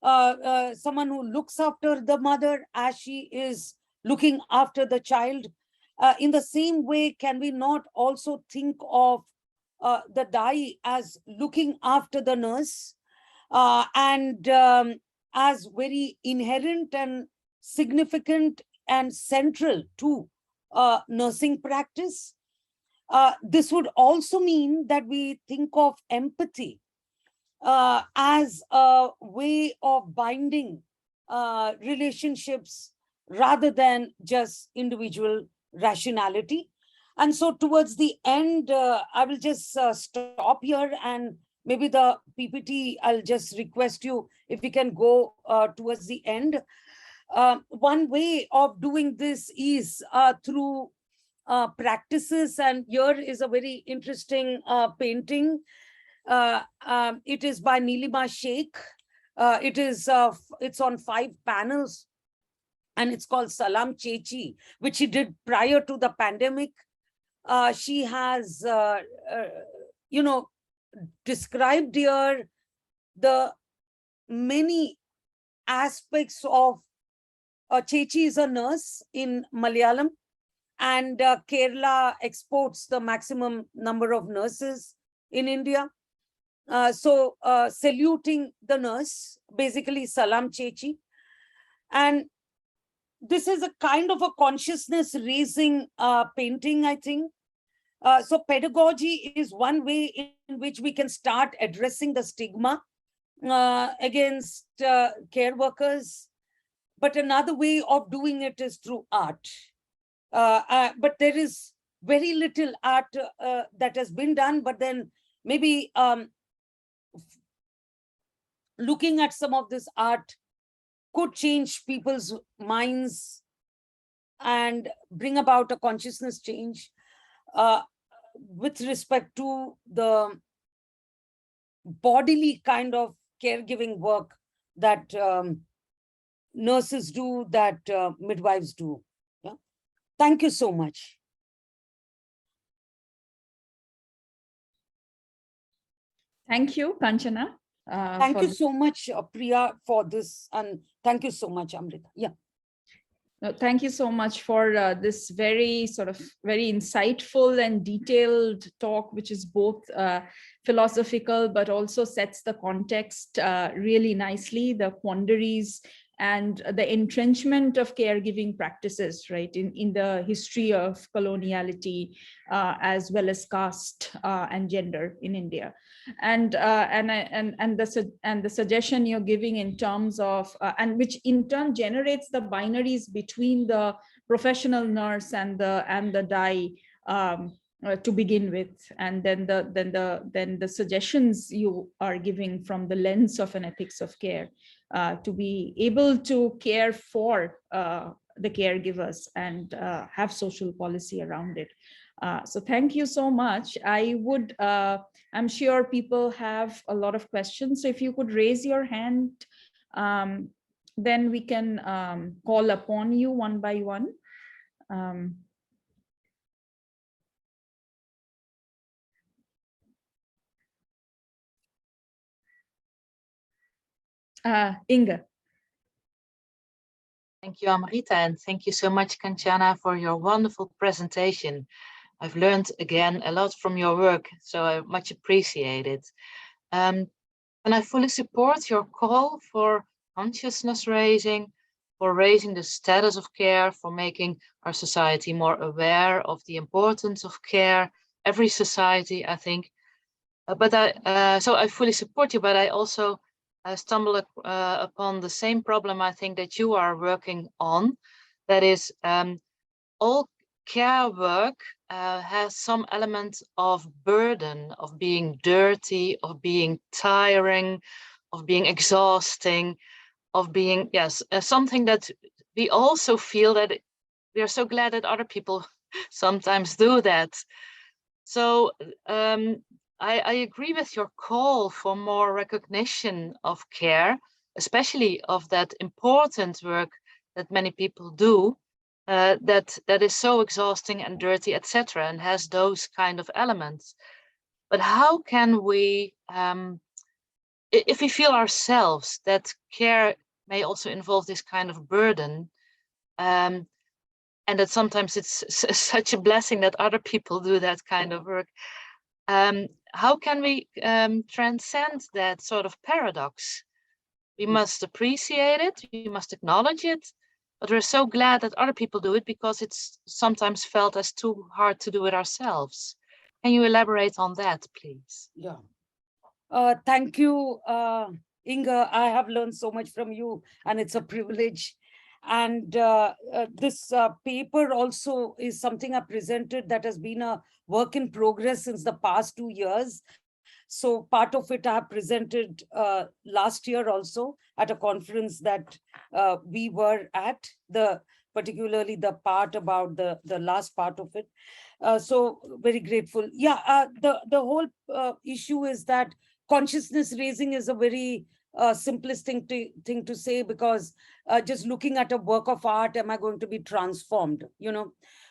someone who looks after the mother as she is looking after the child. In the same way, can we not also think of the dai as looking after the nurse, and as very inherent and significant and central to nursing practice? This would also mean that we think of empathy as a way of binding relationships rather than just individual rationality. And so towards the end, I will just stop here, and maybe the PPT, I'll just request you if we can go towards the end. One way of doing this is through practices, and here is a very interesting painting. It is by Nilima Sheikh. It's on 5 panels. and it's called Salam Chechi, which she did prior to the pandemic. She has, described here the many aspects of Chechi is a nurse in Malayalam, and Kerala exports the maximum number of nurses in India. So saluting the nurse, basically Salam Chechi. And this is a kind of a consciousness raising painting, I think. So pedagogy is one way in which we can start addressing the stigma against care workers. But another way of doing it is through art. But there is very little art that has been done, but then maybe looking at some of this art could change people's minds and bring about a consciousness change with respect to the bodily kind of caregiving work that nurses do, that midwives do. Yeah. Thank you so much. Thank you, Kanchana. Thank you so much, Priya, for this. And thank you so much, Amrita. Yeah. Thank you so much for this very insightful and detailed talk, which is both philosophical, but also sets the context really nicely, the quandaries and the entrenchment of caregiving practices, right, in the history of coloniality, as well as caste and gender in India. And the suggestion you're giving in terms of and which in turn generates the binaries between the professional nurse and the DAI to begin with, and then the suggestions you are giving from the lens of an ethics of care to be able to care for the caregivers and have social policy around it. So thank you so much. I'm sure people have a lot of questions. So if you could raise your hand, then we can call upon you one by one. Inga. Thank you, Amrita, and thank you so much, Kanchana, for your wonderful presentation. I've learned again a lot from your work, so I much appreciate it. And I fully support your call for consciousness raising, for raising the status of care, for making our society more aware of the importance of care. Every society, I think. So I fully support you, but I also stumble upon the same problem I think that you are working on. That is, all care work has some element of burden, of being dirty, of being tiring, of being exhausting, of being, yes, something that we also feel that we are so glad that other people sometimes do that. So I agree with your call for more recognition of care, especially of that important work that many people do, that is so exhausting and dirty, etc., and has those kind of elements. But how can we, if we feel ourselves that care may also involve this kind of burden, and that sometimes it's such a blessing that other people do that kind of work, how can we transcend that sort of paradox? We must appreciate it, we must acknowledge it, but we're so glad that other people do it because it's sometimes felt as too hard to do it ourselves. Can you elaborate on that, please? Yeah. Thank you, Inga. I have learned so much from you, and it's a privilege. And this paper also is something I presented that has been a work in progress since the past 2 years. So part of it I have presented last year also at a conference that we were at, particularly the part about the last part of it. So very grateful. Yeah, the whole issue is that consciousness raising is a very simplest thing to say, because just looking at a work of art, am I going to be transformed?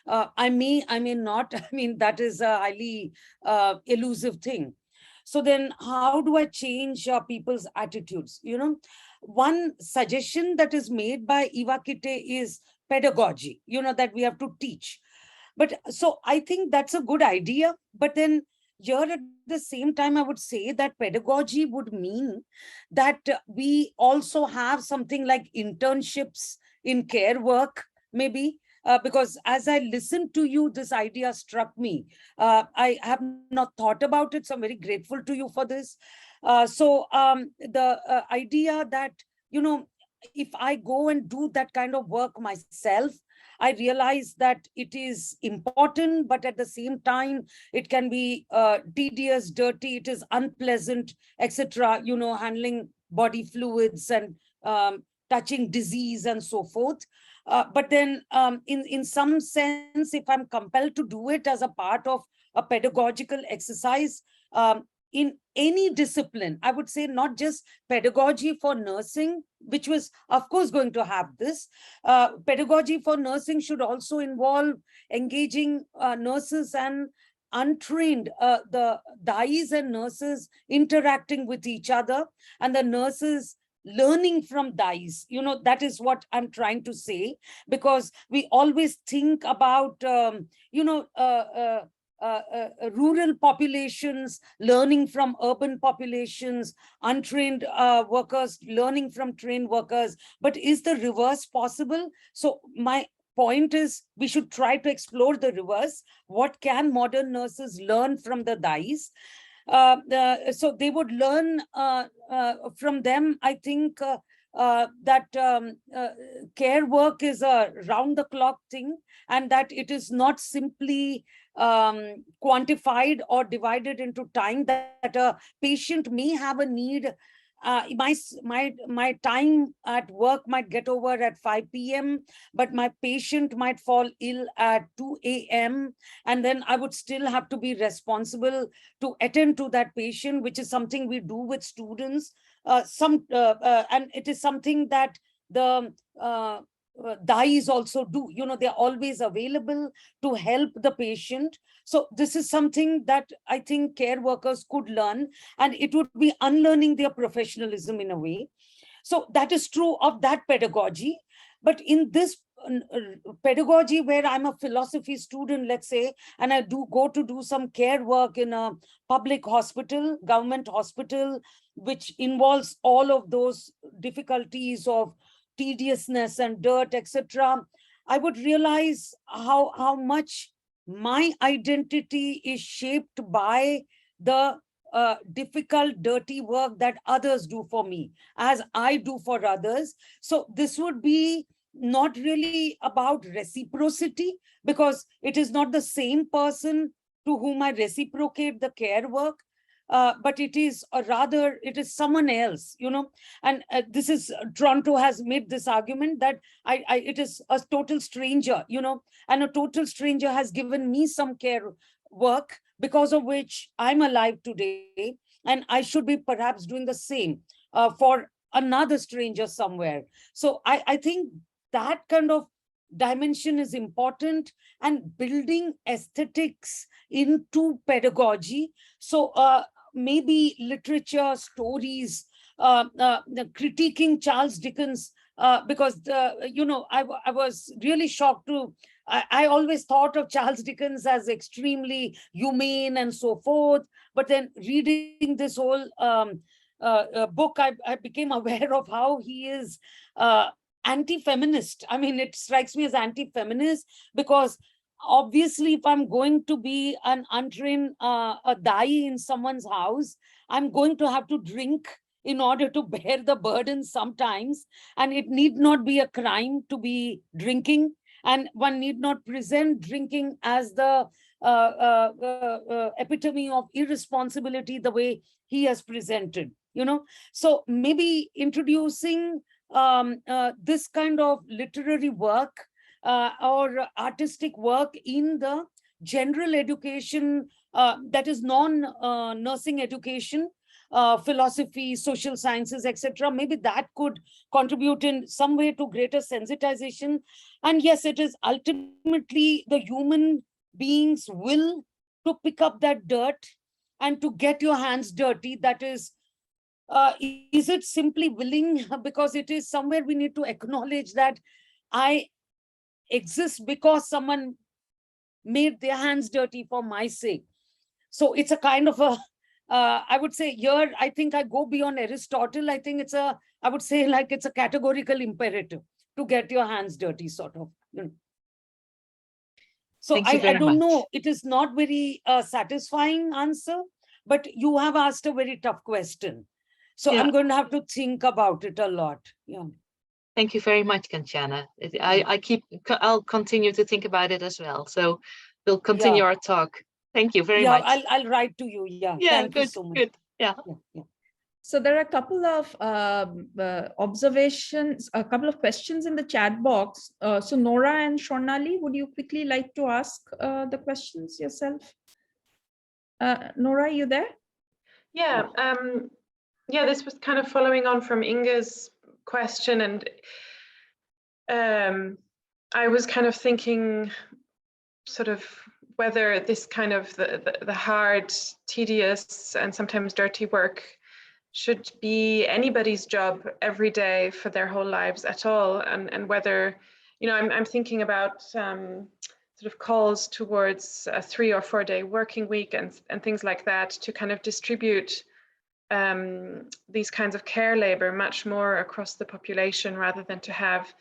I may not. I mean, that is a highly elusive thing. So then how do I change people's attitudes? One suggestion that is made by Iwakite is pedagogy, that we have to teach. But so I think that's a good idea. But then here at the same time, I would say that pedagogy would mean that we also have something like internships in care work, maybe. Because as I listened to you, this idea struck me. I have not thought about it, so I'm very grateful to you for this. The idea that, if I go and do that kind of work myself, I realize that it is important, but at the same time, it can be tedious, dirty, it is unpleasant, etc. Handling body fluids and touching disease and so forth. But then in some sense, if I'm compelled to do it as a part of a pedagogical exercise, in any discipline, I would say not just pedagogy for nursing, which was, of course, going to have this. Pedagogy for nursing should also involve engaging nurses and untrained, the dais and nurses interacting with each other, and the nurses learning from dais. That is what I'm trying to say, because we always think about, rural populations learning from urban populations, untrained workers learning from trained workers. But is the reverse possible? So my point is, we should try to explore the reverse. What can modern nurses learn from the dais? So they would learn from them, I think, that care work is a round the clock thing, and that it is not simply quantified or divided into time, that a patient may have a need. My time at work might get over at 5 p.m., but my patient might fall ill at 2 a.m. And then I would still have to be responsible to attend to that patient, which is something we do with students. And it is something that the dais also do. They're always available to help the patient. So this is something that I think care workers could learn, and it would be unlearning their professionalism in a way. So that is true of that pedagogy. But in this pedagogy, where I'm a philosophy student, let's say, and I do go to do some care work in a public hospital, government hospital, which involves all of those difficulties of tediousness and dirt, etc., I would realize how much my identity is shaped by the difficult, dirty work that others do for me, as I do for others. So this would be not really about reciprocity, because it is not the same person to whom I reciprocate the care work. But it is rather, it is someone else, and this is, Toronto has made this argument that it is a total stranger, and a total stranger has given me some care work, because of which I'm alive today, and I should be perhaps doing the same for another stranger somewhere. So I think that kind of dimension is important, and building aesthetics into pedagogy. So maybe literature, stories, critiquing Charles Dickens, because I was really shocked to. I always thought of Charles Dickens as extremely humane and so forth, but then reading this whole book, I became aware of how he is anti-feminist. I mean, it strikes me as anti-feminist, because obviously, if I'm going to be an untrained a dai in someone's house, I'm going to have to drink in order to bear the burden sometimes. And it need not be a crime to be drinking. And one need not present drinking as the epitome of irresponsibility, the way he has presented, So maybe introducing this kind of literary work or artistic work in the general education that is non-nursing education, philosophy, social sciences, etc. Maybe that could contribute in some way to greater sensitization. And yes, it is ultimately the human being's will to pick up that dirt and to get your hands dirty. That is it simply willing? Because it is somewhere we need to acknowledge that I exist because someone made their hands dirty for my sake. So it's a kind of a, I would say here, I think I go beyond Aristotle. I think I would say like it's a categorical imperative to get your hands dirty, sort of. So Thank you I very don't much. know, it is not very satisfying answer, but you have asked a very tough question. So Yeah. I'm going to have to think about it a lot. Yeah. Thank you very much, Kanchana. I'll continue to think about it as well. So we'll continue our talk. Thank you very Yeah, much. I'll write to you. Yeah. Yeah, Thank you good, so much. good. Yeah. Yeah. So there are a couple of observations, a couple of questions in the chat box. So Nora and Shornali, would you quickly like to ask the questions yourself? Nora, you there? Yeah, yeah, this was kind of following on from Inga's question, and I was kind of thinking sort of whether this kind of the hard, tedious, and sometimes dirty work should be anybody's job every day for their whole lives at all, and whether, you know, I'm thinking about sort of calls towards a 3 or 4 day working week and things like that to kind of distribute these kinds of care labor much more across the population rather than to have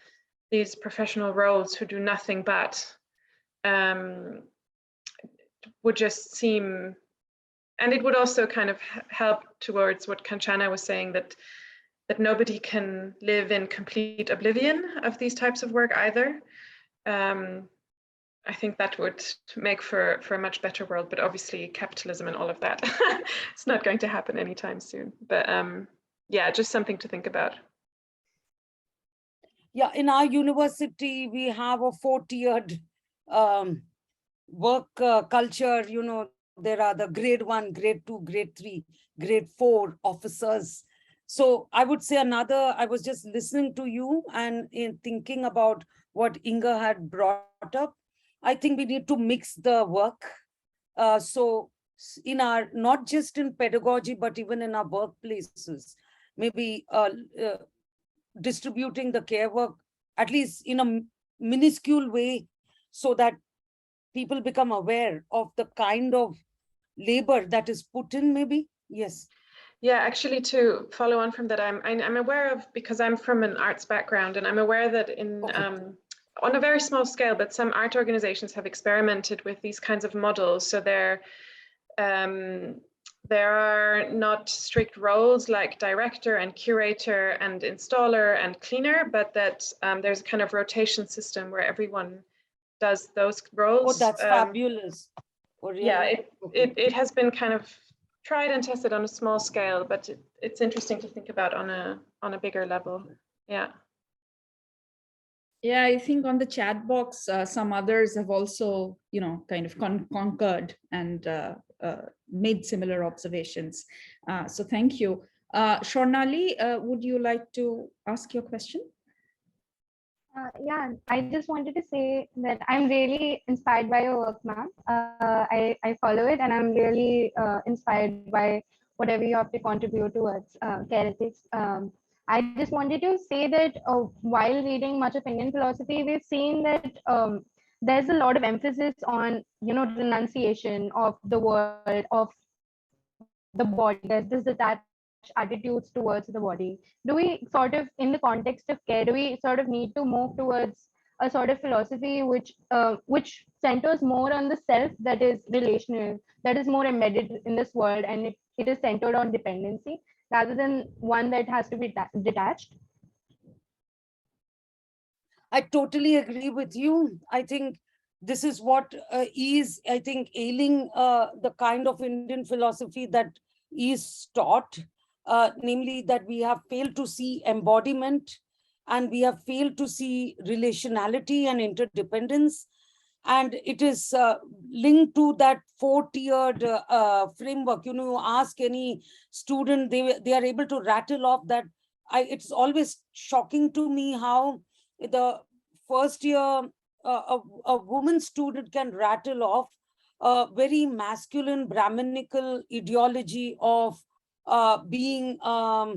these professional roles who do nothing but would just seem, and it would also kind of help towards what Kanchana was saying, that nobody can live in complete oblivion of these types of work either. I think that would make for a much better world, but obviously capitalism and all of that, it's not going to happen anytime soon. But yeah, just something to think about. Yeah, in our university, we have a 4-tiered work culture. You know, there are the grade 1, grade 2, grade 3, grade 4 officers. So I would say I was just listening to you and in thinking about what Inga had brought up. I think we need to mix the work. So in our, not just in pedagogy, but even in our workplaces, maybe distributing the care work, at least in a minuscule way, so that people become aware of the kind of labor that is put in, maybe. Yes. Yeah, actually, to follow on from that, I'm aware of, because I'm from an arts background, and I'm aware that in on a very small scale, but some art organizations have experimented with these kinds of models. So there are not strict roles like director and curator and installer and cleaner, but that there's a kind of rotation system where everyone does those roles. Oh, that's fabulous. Oh, really? Yeah, it has been kind of tried and tested on a small scale, but it's interesting to think about on a bigger level. Yeah. Yeah, I think on the chat box, some others have also, you know, kind of concurred and made similar observations. So thank you. Shornali, would you like to ask your question? Yeah, I just wanted to say that I'm really inspired by your work, ma'am. I follow it, and I'm really inspired by whatever you have to contribute towards care ethics. I just wanted to say that while reading much of Indian philosophy, we've seen that there's a lot of emphasis on, you know, renunciation of the world, of the body. There's this detached attitudes towards the body. Do we sort of, in the context of care, do we sort of need to move towards a sort of philosophy which centers more on the self, that is relational, that is more embedded in this world, and it is centered on dependency rather than one that has to be detached? I totally agree with you. I think this is what is, I think, ailing the kind of Indian philosophy that is taught, namely that we have failed to see embodiment, and we have failed to see relationality and interdependence. and it is linked to that 4-tiered framework. You ask any student, they are able to rattle off that. It's always shocking to me how the first year a woman student can rattle off a very masculine Brahminical ideology of being a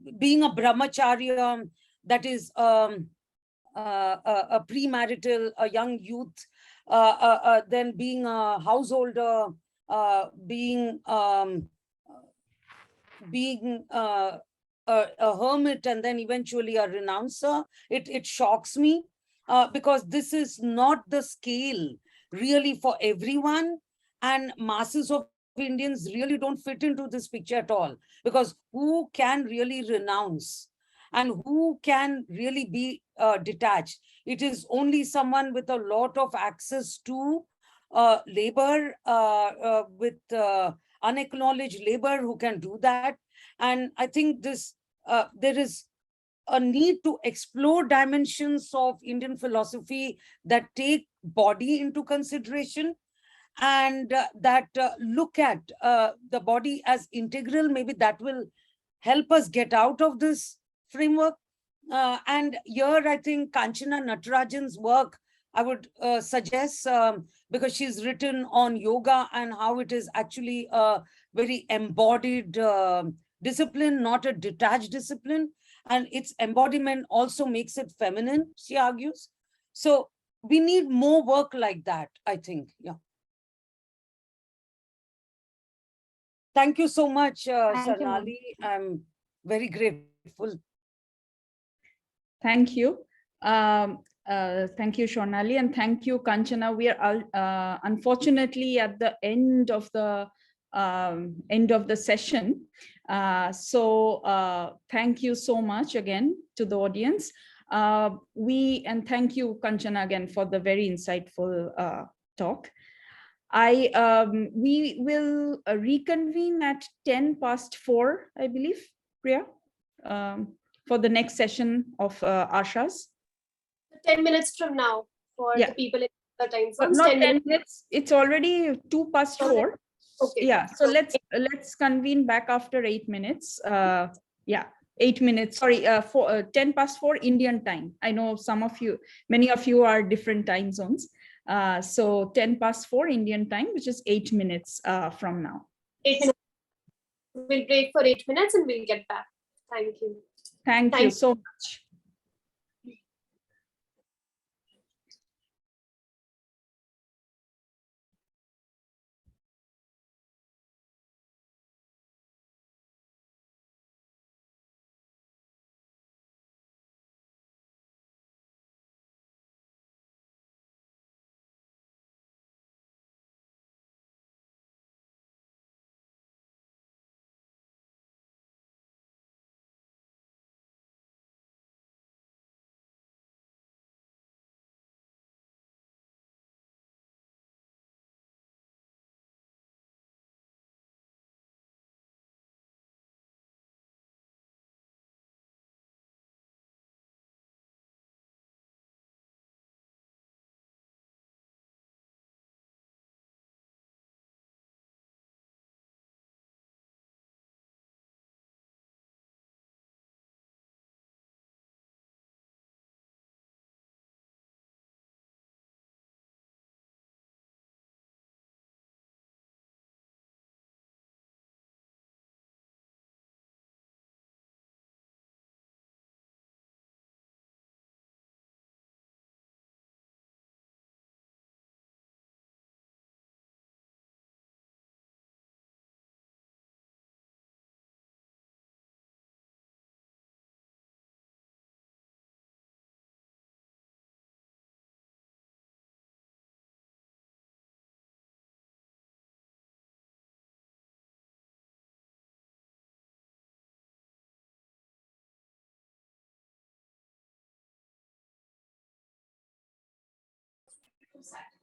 brahmacharya, that is a premarital, a young youth, then being a householder, being a hermit, and then eventually a renouncer. It shocks me because this is not the scale really for everyone, and masses of Indians really don't fit into this picture at all, because who can really renounce and who can really be detached? It is only someone with a lot of access to labor, with unacknowledged labor, who can do that. And I think there is a need to explore dimensions of Indian philosophy that take body into consideration, and that look at the body as integral. Maybe that will help us get out of this framework. And here, I think Kanchana Natarajan's work, I would suggest, because she's written on yoga and how it is actually a very embodied discipline, not a detached discipline. And its embodiment also makes it feminine, she argues. So we need more work like that, I think. Yeah. Thank you so much, Thank you, ma'am. Sarnali. I'm very grateful. Thank you. Thank you, Shonali, and thank you, Kanchana. We are unfortunately at the end of the session. So thank you so much again to the audience. And thank you, Kanchana, again for the very insightful talk. We will reconvene at 4:10, I believe, Priya, for the next session of Asha's. 10 minutes from now for the people in the time zones. Not 10 minutes. It's already 2:04. Okay. Yeah. So let's convene back after 8 minutes. Yeah. 8 minutes. Sorry. 4:10 Indian time. I know many of you are different time zones. So 4:10 Indian time, which is 8 minutes from now. 8 minutes. We'll break for 8 minutes and we'll get back. Thank you. Thank you so much. Exactly.